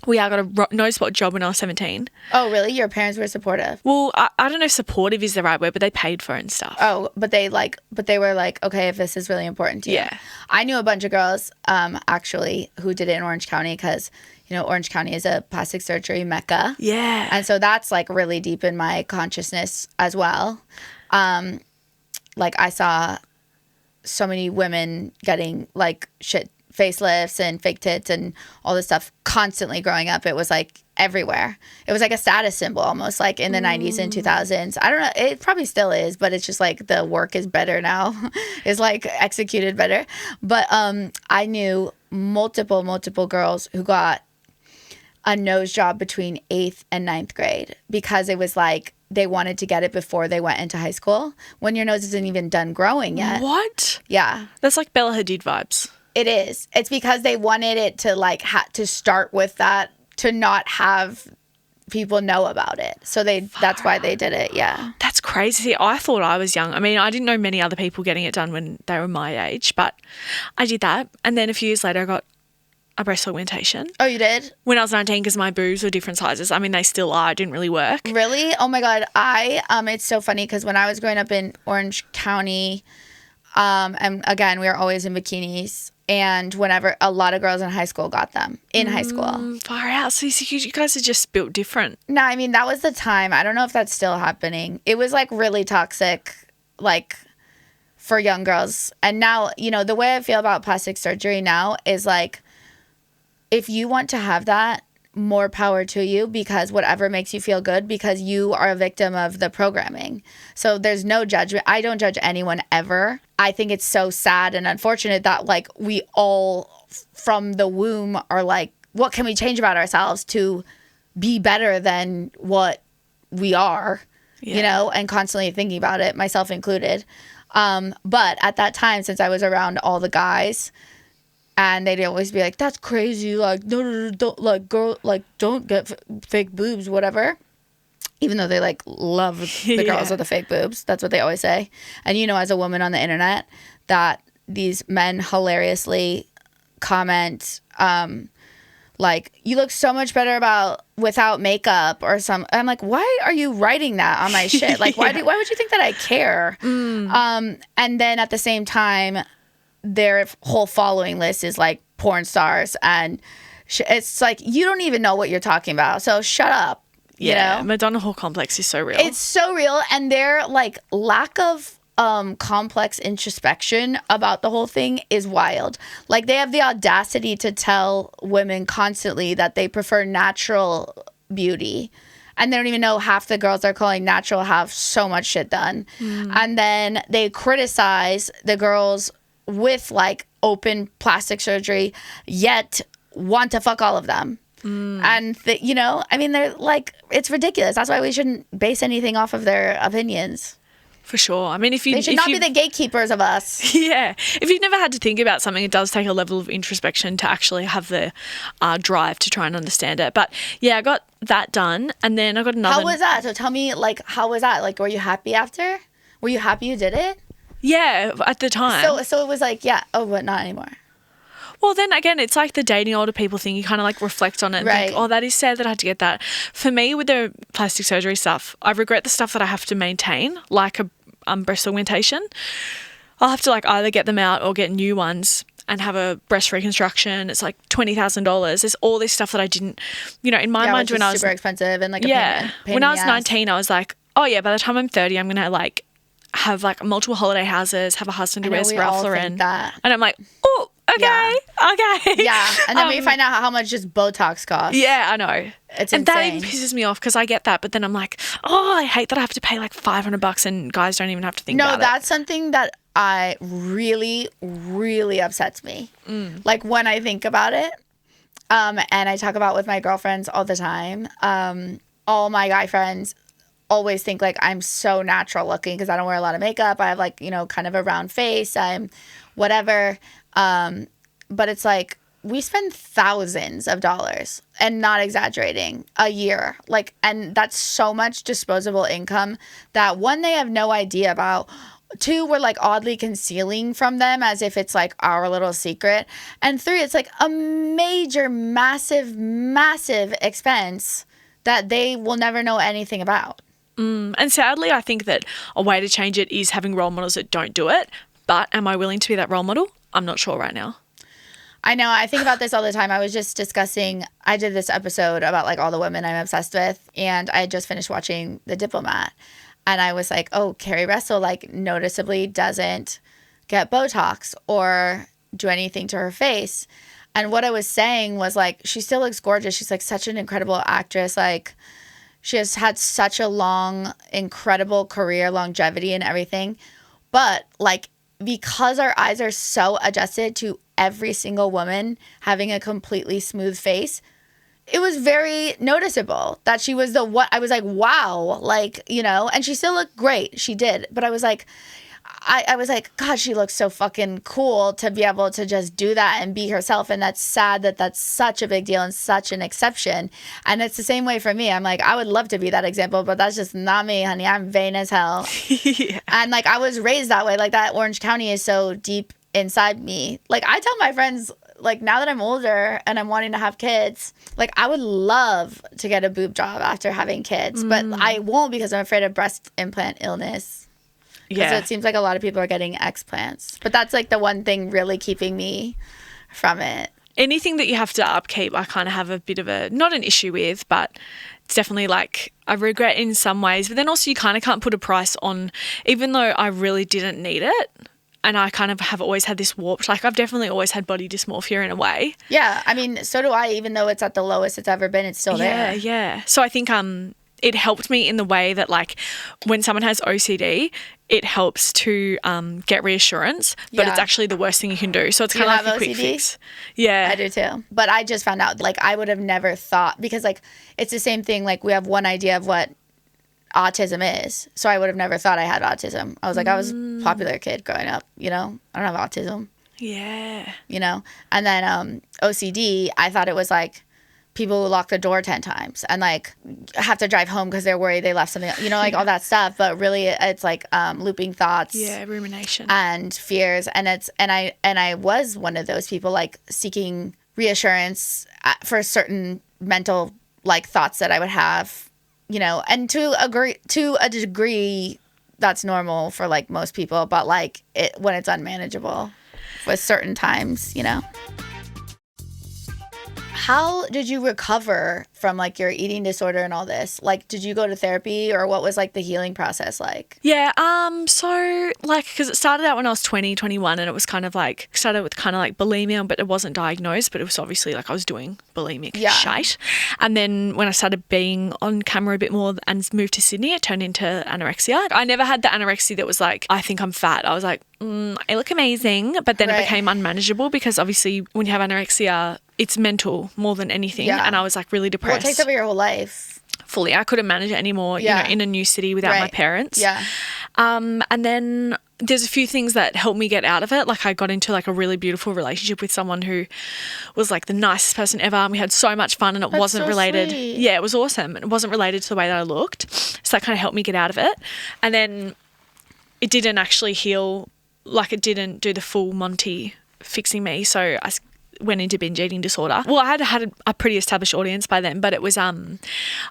I got a nose spot job when I was 17. Oh, really? Your parents were supportive? Well, I don't know if supportive is the right word, but they paid for it and stuff. Oh, but they were like, okay, if this is really important to you. Yeah. I knew a bunch of girls, actually, who did it in Orange County because, you know, Orange County is a plastic surgery mecca. Yeah. And so that's, like, really deep in my consciousness as well. Like, I saw so many women getting, like, shit facelifts and fake tits and all this stuff constantly growing up. It was like everywhere. It was like a status symbol almost, like in the 90s and 2000s. I don't know, it probably still is, but it's just like the work is better now. It's like executed better. But I knew multiple girls who got a nose job between 8th and 9th grade because it was like they wanted to get it before they went into high school when your nose isn't even done growing yet. What? Yeah. That's like Bella Hadid vibes. It is. It's because they wanted it to like to start with that, to not have people know about it. So that's why they did it. Yeah. That's crazy. I thought I was young. I mean, I didn't know many other people getting it done when they were my age, but I did that. And then a few years later, I got a breast augmentation. Oh, you did? When I was 19, because my boobs were different sizes. I mean, they still are. It didn't really work. Really? Oh my God. It's so funny because when I was growing up in Orange County, and again, we were always in bikinis. And whenever a lot of girls in high school got them in high school. Far out. So you guys are just built different. No, I mean, that was the time. I don't know if that's still happening. It was like really toxic. like for young girls. And now, you know, the way I feel about plastic surgery now is like, if you want to have that, more power to you, because whatever makes you feel good, because you are a victim of the programming. So there's no judgment. I don't judge anyone ever. I think it's so sad and unfortunate that like we all from the womb are like, what can we change about ourselves to be better than what we are, you know, and constantly thinking about it, myself included. But at that time, since I was around all the guys, and they'd always be like, that's crazy. Like, no, don't, like, girl, like, don't get fake boobs, whatever. Even though they, like, love the girls with the fake boobs. That's what they always say. And, you know, as a woman on the internet, that these men hilariously comment, like, you look so much better without makeup or some. I'm like, why are you writing that on my shit? Like, why would you think that I care? And then at the same time, their whole following list is like porn stars, and it's like, you don't even know what you're talking about, so shut up. You know? Madonna whole complex is so real. It's so real, and their like lack of complex introspection about the whole thing is wild. Like, they have the audacity to tell women constantly that they prefer natural beauty, and they don't even know half the girls they're calling natural have so much shit done. And then they criticize the girls with like open plastic surgery, yet want to fuck all of them. And you know, I mean, they're like, it's ridiculous. That's why we shouldn't base anything off of their opinions. For sure. I mean, they should not be the gatekeepers of us. Yeah. If you've never had to think about something, it does take a level of introspection to actually have the drive to try and understand it. But yeah, I got that done, and then I got another. How was that? So tell me, like, how was that? Like, were you happy after? Were you happy you did it? Yeah, at the time. So it was like, yeah, oh, but not anymore. Well, then again, it's like the dating older people thing. You kind of like reflect on it and think, oh, that is sad that I had to get that. For me, with the plastic surgery stuff, I regret the stuff that I have to maintain, like a breast augmentation. I'll have to like either get them out or get new ones and have a breast reconstruction. It's like $20,000. There's all this stuff that I didn't, you know, in my mind when I was super expensive and like when I was 19, I was like, oh yeah, by the time I'm 30, I'm gonna like have like multiple holiday houses, have a husband who wears Ralph Lauren, and I'm like, oh, okay. Yeah, and then we find out how much just Botox costs. Yeah, I know. It's and insane. that even pisses me off, because I get that, but then I'm like, oh, I hate that I have to pay like $500 and guys don't even have to think about it. No, that's something that I really, really upsets me. Like, when I think about it, and I talk about it with my girlfriends all the time, all my guy friends always think like I'm so natural looking because I don't wear a lot of makeup. I have like, you know, kind of a round face. I'm whatever. But it's like, we spend thousands of dollars, and not exaggerating, a year. Like, and that's so much disposable income that, one, they have no idea about. Two, we're like oddly concealing from them as if it's like our little secret. And three, it's like a major, massive, massive expense that they will never know anything about. And sadly, I think that a way to change it is having role models that don't do it. But am I willing to be that role model? I'm not sure right now. I know. I think about this all the time. I was just discussing, I did this episode about like all the women I'm obsessed with, and I had just finished watching The Diplomat. And I was like, oh, Carrie Russell like noticeably doesn't get Botox or do anything to her face. And what I was saying was like, she still looks gorgeous. She's like such an incredible actress. Like, she has had such a long, incredible career, longevity and everything. But like, because our eyes are so adjusted to every single woman having a completely smooth face, it was very noticeable that she was the what. I was like, wow, like, you know, and she still looked great. She did. But I was like, I was like, God, she looks so fucking cool to be able to just do that and be herself. And that's sad that that's such a big deal and such an exception. And it's the same way for me. I'm like, I would love to be that example, but that's just not me, honey. I'm vain as hell. Yeah. And like, I was raised that way. Like, that Orange County is so deep inside me. Like, I tell my friends, like, now that I'm older and I'm wanting to have kids, like, I would love to get a boob job after having kids, but I won't, because I'm afraid of breast implant illness. Yeah. So it seems like a lot of people are getting explants. But that's like the one thing really keeping me from it. anything that you have to upkeep, I kind of have a bit of not an issue with, but it's definitely like I regret in some ways. But then also you kind of can't put a price on, even though I really didn't need it. And I kind of have always had this warped, like I've definitely always had body dysmorphia in a way. Yeah, I mean, so do I. Even though it's at the lowest it's ever been, it's still there. Yeah. So I think it helped me in the way that like when someone has OCD, it helps to get reassurance, but it's actually the worst thing you can do. So it's kind of like a quick fix. Yeah. I do too. But I just found out, like, I would have never thought, because like it's the same thing, like we have one idea of what autism is. So I would have never thought I had autism. I was like, I was a popular kid growing up, you know? I don't have autism. Yeah. You know? And then OCD, I thought it was like people who lock the door 10 times and like have to drive home because they're worried they left something, you know, like all that stuff. But really it's like looping thoughts. Yeah, rumination. And fears. And I was one of those people like seeking reassurance for certain mental like thoughts that I would have, you know, and to a degree that's normal for like most people, but like when it's unmanageable with certain times, you know. How did you recover from like your eating disorder and all this? Like, did you go to therapy, or what was like the healing process like? Yeah, so like, because it started out when I was 20, 21, and it was kind of like, started with kind of like bulimia, but it wasn't diagnosed, but it was obviously like I was doing bulimic shite. And then when I started being on camera a bit more and moved to Sydney, it turned into anorexia. I never had the anorexia that was like, I think I'm fat. I was like, I look amazing. But then it became unmanageable because obviously when you have anorexia, it's mental more than anything. Yeah. And I was like really depressed. Well, it takes over your whole life. Fully. I couldn't manage it anymore, you know, in a new city without my parents. Yeah. And then there's a few things that helped me get out of it. Like I got into like a really beautiful relationship with someone who was like the nicest person ever. And we had so much fun, and it wasn't related. Sweet. Yeah, it was awesome. It wasn't related to the way that I looked. So that kind of helped me get out of it. And then it didn't actually heal, like it didn't do the full Monty fixing me. So I went into binge eating disorder. Well, I had a pretty established audience by then, but it was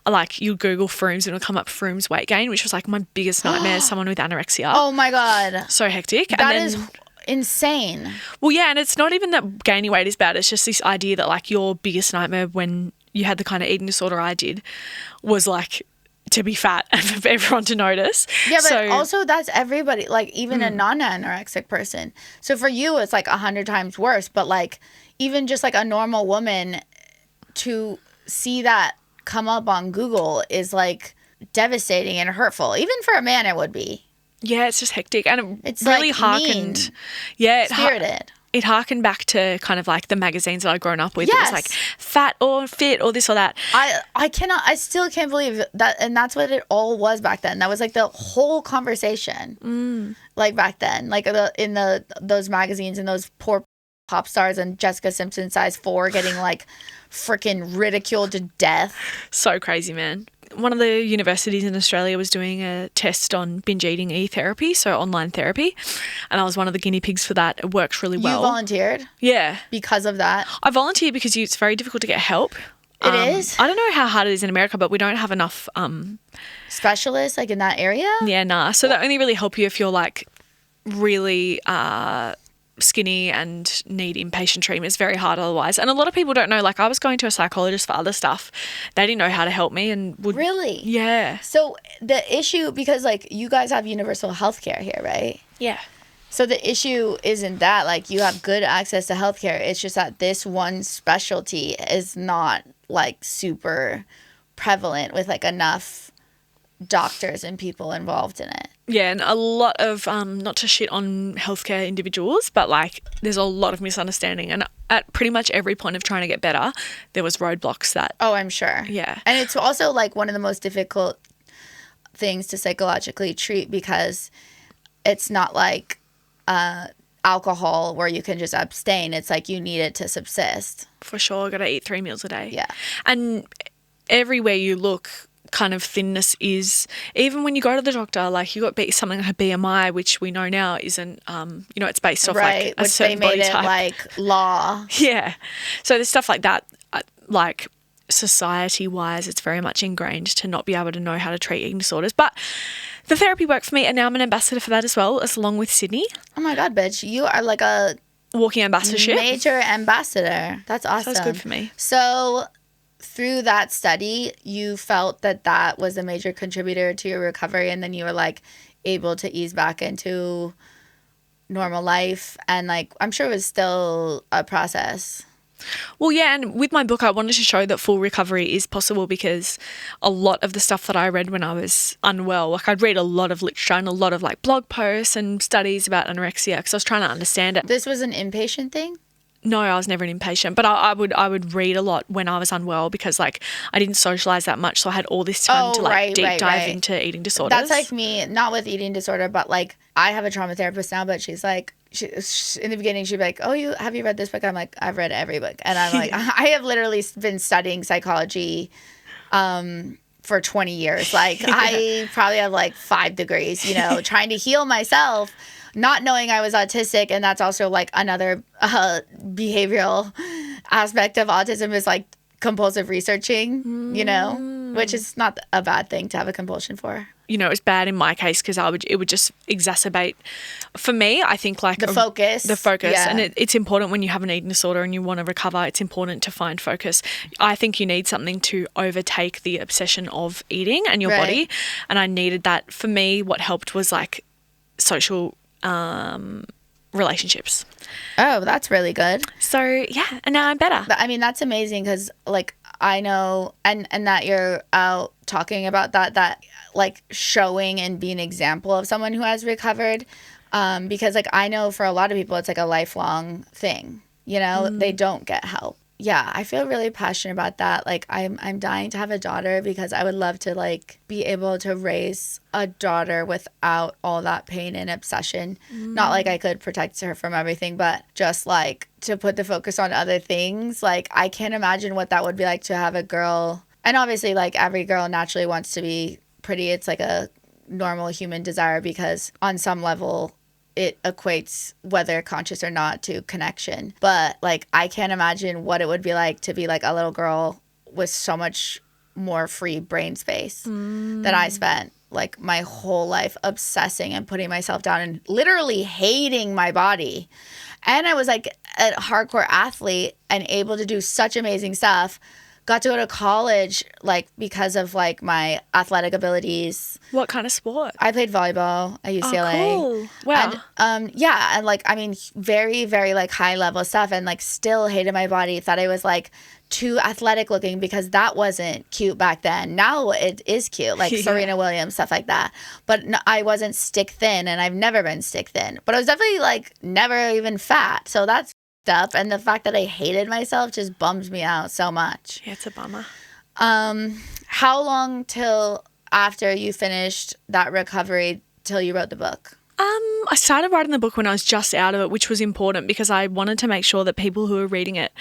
like you Google Froomes and it'll come up Froomes weight gain, which was like my biggest nightmare as someone with anorexia. Oh my God. So hectic. That is insane. Well, yeah, and it's not even that gaining weight is bad. It's just this idea that like your biggest nightmare when you had the kind of eating disorder I did was like to be fat and for everyone to notice. Yeah, but also that's everybody, like even a non-anorexic person. So for you, it's like 100 times worse. But like even just like a normal woman, to see that come up on Google is like devastating and hurtful. Even for a man, it would be. Yeah, it's just hectic. And it's really like harkened. Mean, yeah, spirited. It harkened back to kind of like the magazines that I'd grown up with. Yes. It was like fat or fit or this or that. I still can't believe that. And that's what it all was back then. That was like the whole conversation. Like back then, like in those magazines and those poor pop stars and Jessica Simpson size 4 getting like freaking ridiculed to death. So crazy, man. One of the universities in Australia was doing a test on binge eating e-therapy, so online therapy, and I was one of the guinea pigs for that. It works really well. You volunteered? Yeah. Because of that? I volunteered because it's very difficult to get help. It is? I don't know how hard it is in America, but we don't have enough specialists like in that area? Yeah, nah. So they only really help you if you're like really skinny and need inpatient treatment. It's very hard otherwise. And a lot of people don't know, like I was going to a psychologist for other stuff. They didn't know how to help me and would... Really? Yeah. So the issue, because like you guys have universal healthcare here, right? Yeah. So the issue isn't that like you have good access to healthcare. It's just that this one specialty is not like super prevalent with like enough doctors and people involved in it. Yeah, and a lot of, not to shit on healthcare individuals, but like there's a lot of misunderstanding. And at pretty much every point of trying to get better, there was roadblocks that... Oh, I'm sure. Yeah. And it's also like one of the most difficult things to psychologically treat because it's not like alcohol where you can just abstain. It's like you need it to subsist. For sure. Got to eat 3 meals a day. Yeah. And everywhere you look... kind of thinness is, even when you go to the doctor, like you got something like a BMI, which we know now isn't, you know, it's based off like a certain body type. Right, which they made it like law. Yeah. So there's stuff like that, like society-wise, it's very much ingrained to not be able to know how to treat eating disorders. But the therapy worked for me, and now I'm an ambassador for that as well, as along with Sydney. Oh my God, bitch. You are like a walking ambassadorship. Major ambassador. That's awesome. That's good for me. So through that study, you felt that that was a major contributor to your recovery, and then you were like able to ease back into normal life, and like I'm sure it was still a process. Well, yeah, and with my book, I wanted to show that full recovery is possible, because a lot of the stuff that I read when I was unwell, like I'd read a lot of literature and a lot of like blog posts and studies about anorexia because I was trying to understand it. This was an inpatient thing? No, I was never an inpatient, but I would read a lot when I was unwell because like I didn't socialize that much, so I had all this time to like deep dive into eating disorders. That's like me, not with eating disorder, but like I have a trauma therapist now, but she's like, in the beginning she'd be like, oh, have you read this book? I'm like, I've read every book, and I'm like, I have literally been studying psychology for 20 years. Like I probably have like 5 degrees, you know, trying to heal myself, not knowing I was autistic. And that's also like another behavioral aspect of autism is like compulsive researching, you know, which is not a bad thing to have a compulsion for. You know, it's bad in my case because it would just exacerbate. For me, I think like the focus. Yeah. And it's important when you have an eating disorder and you want to recover. It's important to find focus. I think you need something to overtake the obsession of eating and your body. And I needed that. For me, what helped was like social relationships. Oh, that's really good. So yeah, and now I'm better. But I mean, that's amazing because like I know and that you're out talking about that like showing and being an example of someone who has recovered, because like I know for a lot of people it's like a lifelong thing, you know. They don't get help. Yeah, I feel really passionate about that. Like I'm dying to have a daughter because I would love to like be able to raise a daughter without all that pain and obsession. Not like I could protect her from everything, but just like to put the focus on other things. Like I can't imagine what that would be like to have a girl. And obviously like every girl naturally wants to be pretty. It's like a normal human desire because on some level it equates, whether conscious or not, to connection. But like I can't imagine what it would be like to be like a little girl with so much more free brain space that I spent like my whole life obsessing and putting myself down and literally hating my body. And I was like a hardcore athlete and able to do such amazing stuff. Got to go to college like because of like my athletic abilities. What kind of sport? I played volleyball at UCLA. Oh, cool. Wow. And yeah, and like I mean very, very like high level stuff, and like still hated my body, thought I was like too athletic looking because that wasn't cute back then. Now it is cute, like Serena Williams, stuff like that. But no, I wasn't stick thin, and I've never been stick thin. But I was definitely like never even fat. So that's up, and the fact that I hated myself just bums me out so much. Yeah, it's a bummer. How long till after you finished that recovery till you wrote the book? I started writing the book when I was just out of it, which was important because I wanted to make sure that people who were reading it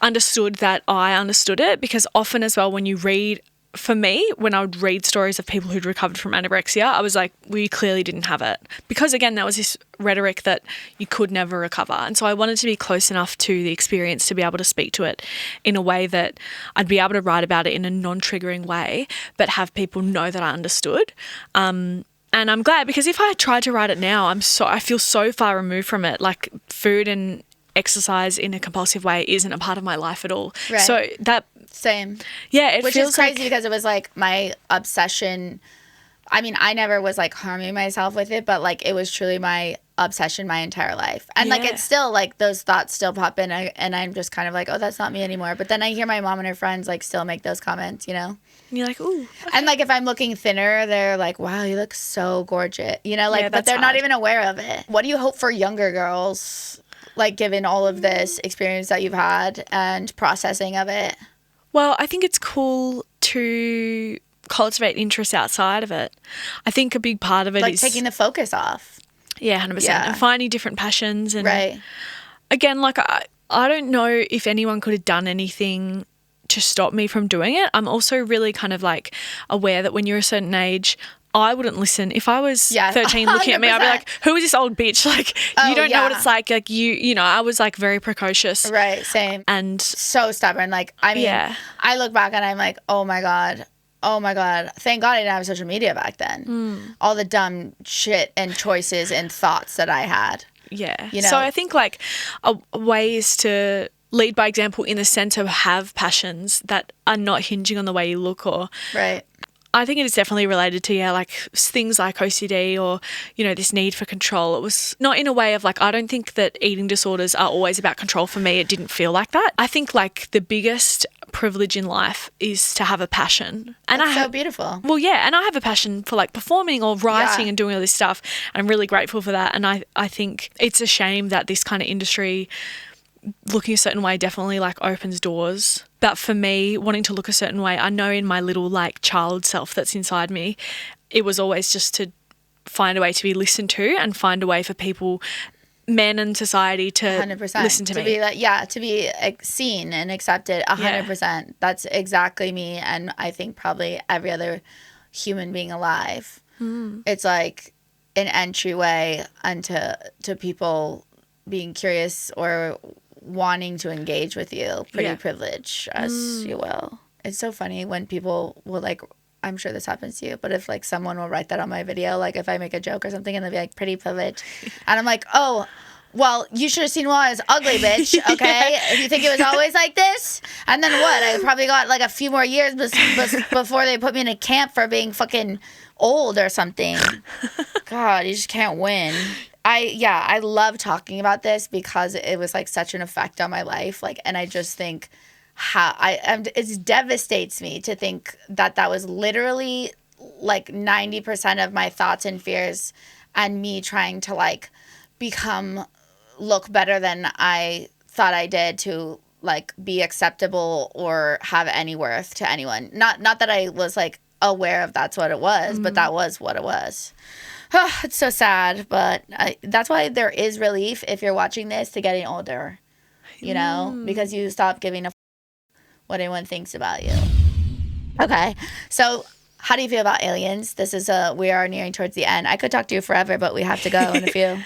understood that I understood it, because often as well when you read, for me, when I would read stories of people who'd recovered from anorexia, I was like, we clearly didn't have it. Because again, there was this rhetoric that you could never recover. And so I wanted to be close enough to the experience to be able to speak to it in a way that I'd be able to write about it in a non-triggering way, but have people know that I understood. And I'm glad, because if I had tried to write it now, I feel so far removed from it. Like food and exercise in a compulsive way isn't a part of my life at all. Right. So that... Same. Yeah, which is crazy because it was like my obsession. I mean, I never was like harming myself with it, but like it was truly my obsession my entire life. And like it's still like those thoughts still pop in, and I'm just kind of like, oh, that's not me anymore. But then I hear my mom and her friends like still make those comments, you know? And you're like, ooh. Okay. And like if I'm looking thinner, they're like, wow, you look so gorgeous. You know, like, but they're not even aware of it. What do you hope for younger girls, like given all of this experience that you've had and processing of it? Well, I think it's cool to cultivate interests outside of it. I think a big part of it is... like taking the focus off. Yeah, 100%. Yeah. And finding different passions. And right. Again, like I don't know if anyone could have done anything to stop me from doing it. I'm also really kind of like aware that when you're a certain age... I wouldn't listen. If I was 13 looking at me, I'd be like, who is this old bitch? Like, you don't know what it's like. Like, you know, I was like very precocious. Right, same. And so stubborn. Like, I mean, I look back and I'm like, oh my God. Thank God I didn't have social media back then. All the dumb shit and choices and thoughts that I had. Yeah. You know? So I think like a way is to lead by example in the sense of have passions that are not hinging on the way you look or. Right. I think it is definitely related to, like things like OCD or, this need for control. It was not in a way of like, I don't think that eating disorders are always about control. For me, it didn't feel like that. I think like the biggest privilege in life is to have a passion. And That's so beautiful. Well, yeah. And I have a passion for like performing or writing and doing all this stuff. And I'm really grateful for that. And I think it's a shame that this kind of industry looking a certain way definitely like opens doors. But for me, wanting to look a certain way, I know in my little like child self that's inside me, it was always just to find a way to be listened to and find a way for people, men in society, to 100%. listen to me. Be like, to be seen and accepted 100%. Yeah. That's exactly me, and I think probably every other human being alive. It's like an entryway to people being curious or wanting to engage with you. Pretty privilege, as you will. It's so funny when people will like, I'm sure this happens to you, but if like someone will write that on my video, like if I make a joke or something and they'll be like, pretty privilege, and I'm like, oh, well, you should have seen while I was ugly, bitch. Okay, if you think it was always like this, and then what? I probably got like a few more years before they put me in a camp for being fucking old or something. God, you just can't win. I love talking about this because it was like such an effect on my life. Like, and I just think it devastates me to think that was literally like 90% of my thoughts and fears, and me trying to like look better than I thought I did to like be acceptable or have any worth to anyone. Not that I was like aware of that's what it was, but that was what it was. It's so sad, but that's why there is relief if you're watching this to getting older, because you stop giving a what anyone thinks about you. Okay, so how do you feel about aliens? This is we are nearing towards the end. I could talk to you forever, but we have to go in a few.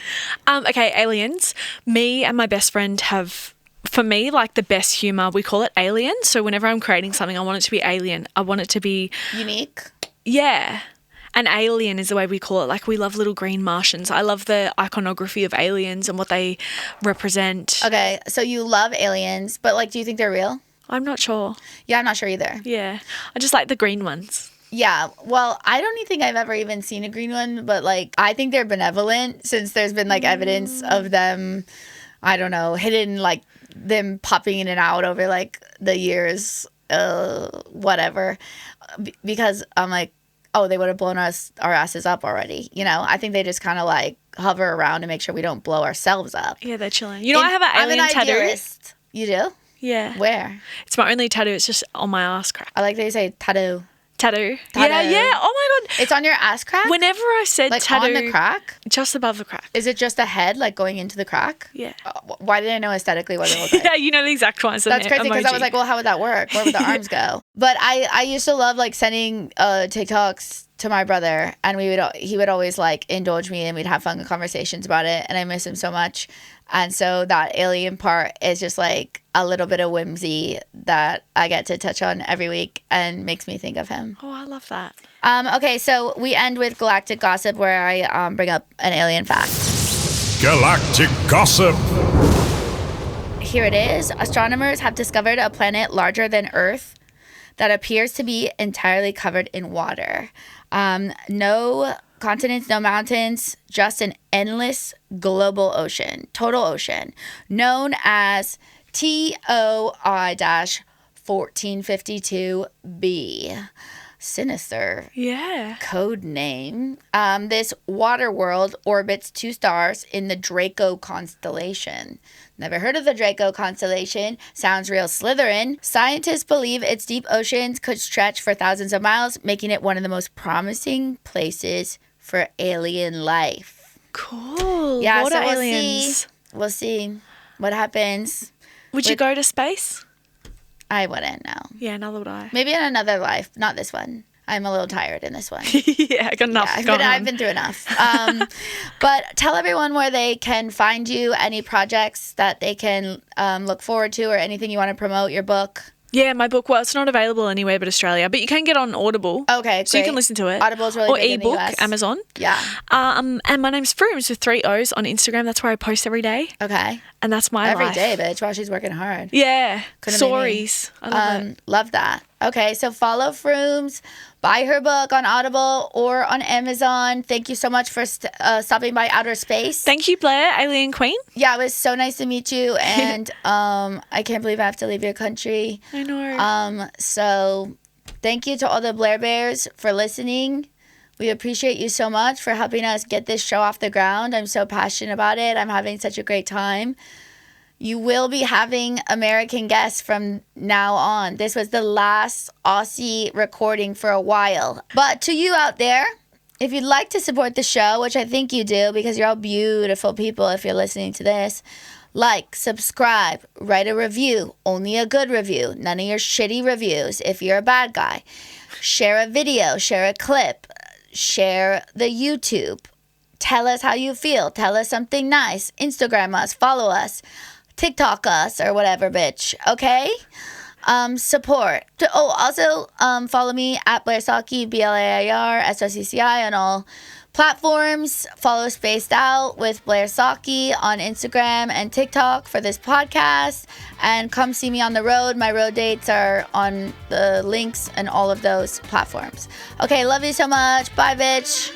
Okay, aliens. Me and my best friend have, for me, like the best humor. We call it alien. So whenever I'm creating something, I want it to be alien. I want it to be unique. Yeah. An alien is the way we call it. Like, we love little green Martians. I love the iconography of aliens and what they represent. Okay, so you love aliens, but like, do you think they're real? I'm not sure. Yeah, I'm not sure either. Yeah, I just like the green ones. Yeah, well, I don't even think I've ever even seen a green one, but like, I think they're benevolent since there's been like evidence of them, I don't know, hidden, like them popping in and out over like the years, whatever, because I'm like, oh, they would have blown our asses up already. I think they just kind of like hover around to make sure we don't blow ourselves up. Yeah, they're chilling. I have an alien tattoo. Idealist. You do? Yeah. Where? It's my only tattoo. It's just on my ass crack. I like that you say tattoo. Tattoo. Yeah. Oh my God. It's on your ass crack? Whenever I said like tattoo. On the crack? Just above the crack. Is it just a head, like going into the crack? Yeah. Why did I know aesthetically what it looked like? Yeah, you know the exact one. That's crazy because I was like, well, how would that work? Where would the arms go? But I used to love like sending TikToks to my brother, and he would always like indulge me, and we'd have fun conversations about it, and I miss him so much. And so that alien part is just like a little bit of whimsy that I get to touch on every week and makes me think of him. Oh, I love that. Okay, so we end with galactic gossip, where I bring up an alien fact. Galactic gossip. Here it is. Astronomers have discovered a planet larger than Earth that appears to be entirely covered in water. No continents, no mountains, just an endless global ocean, total ocean, known as TOI-1452b. Sinister. Yeah. Code name. This water world orbits 2 stars in the Draco constellation. Never heard of the Draco constellation. Sounds real Slytherin. Scientists believe its deep oceans could stretch for thousands of miles, making it one of the most promising places for alien life. Cool. Yeah, Water so aliens. We'll see what happens. Would you go to space? I wouldn't, no. Yeah, neither would I. Maybe in another life, not this one. I'm a little tired in this one. Yeah, I got enough. I've been through enough. But tell everyone where they can find you, any projects that they can look forward to, or anything you want to promote, your book. Yeah, my book. Well, it's not available anywhere but Australia, but you can get on Audible. Okay, so you great. can listen to it. Audible's really or big ebook, in the US. Amazon. Yeah. And my name's Froomes with 3 O's on Instagram. That's where I post every day. Okay. And that's my Every life. day, bitch, while she's working hard. Yeah. Couldn't be me. Stories. I love it. Love that. Okay, so follow Froomes, buy her book on Audible or on Amazon. Thank you so much for stopping by Outer Space. Thank you, Blair, Alien Queen. Yeah, it was so nice to meet you, and I can't believe I have to leave your country. I know. So thank you to all the Blair Bears for listening. We appreciate you so much for helping us get this show off the ground. I'm so passionate about it. I'm having such a great time. You will be having American guests from now on. This was the last Aussie recording for a while. But to you out there, if you'd like to support the show, which I think you do because you're all beautiful people if you're listening to this, like, subscribe, write a review, only a good review, none of your shitty reviews if you're a bad guy. Share a video, share a clip, share the YouTube. Tell us how you feel. Tell us something nice. Instagram us, follow us. TikTok us or whatever, bitch. Okay? Support. Also, follow me at BlairSocci, BlairSocci on all platforms. Follow Spaced Out with Blair Socci on Instagram and TikTok for this podcast. And come see me on the road. My road dates are on the links and all of those platforms. Okay, love you so much. Bye, bitch.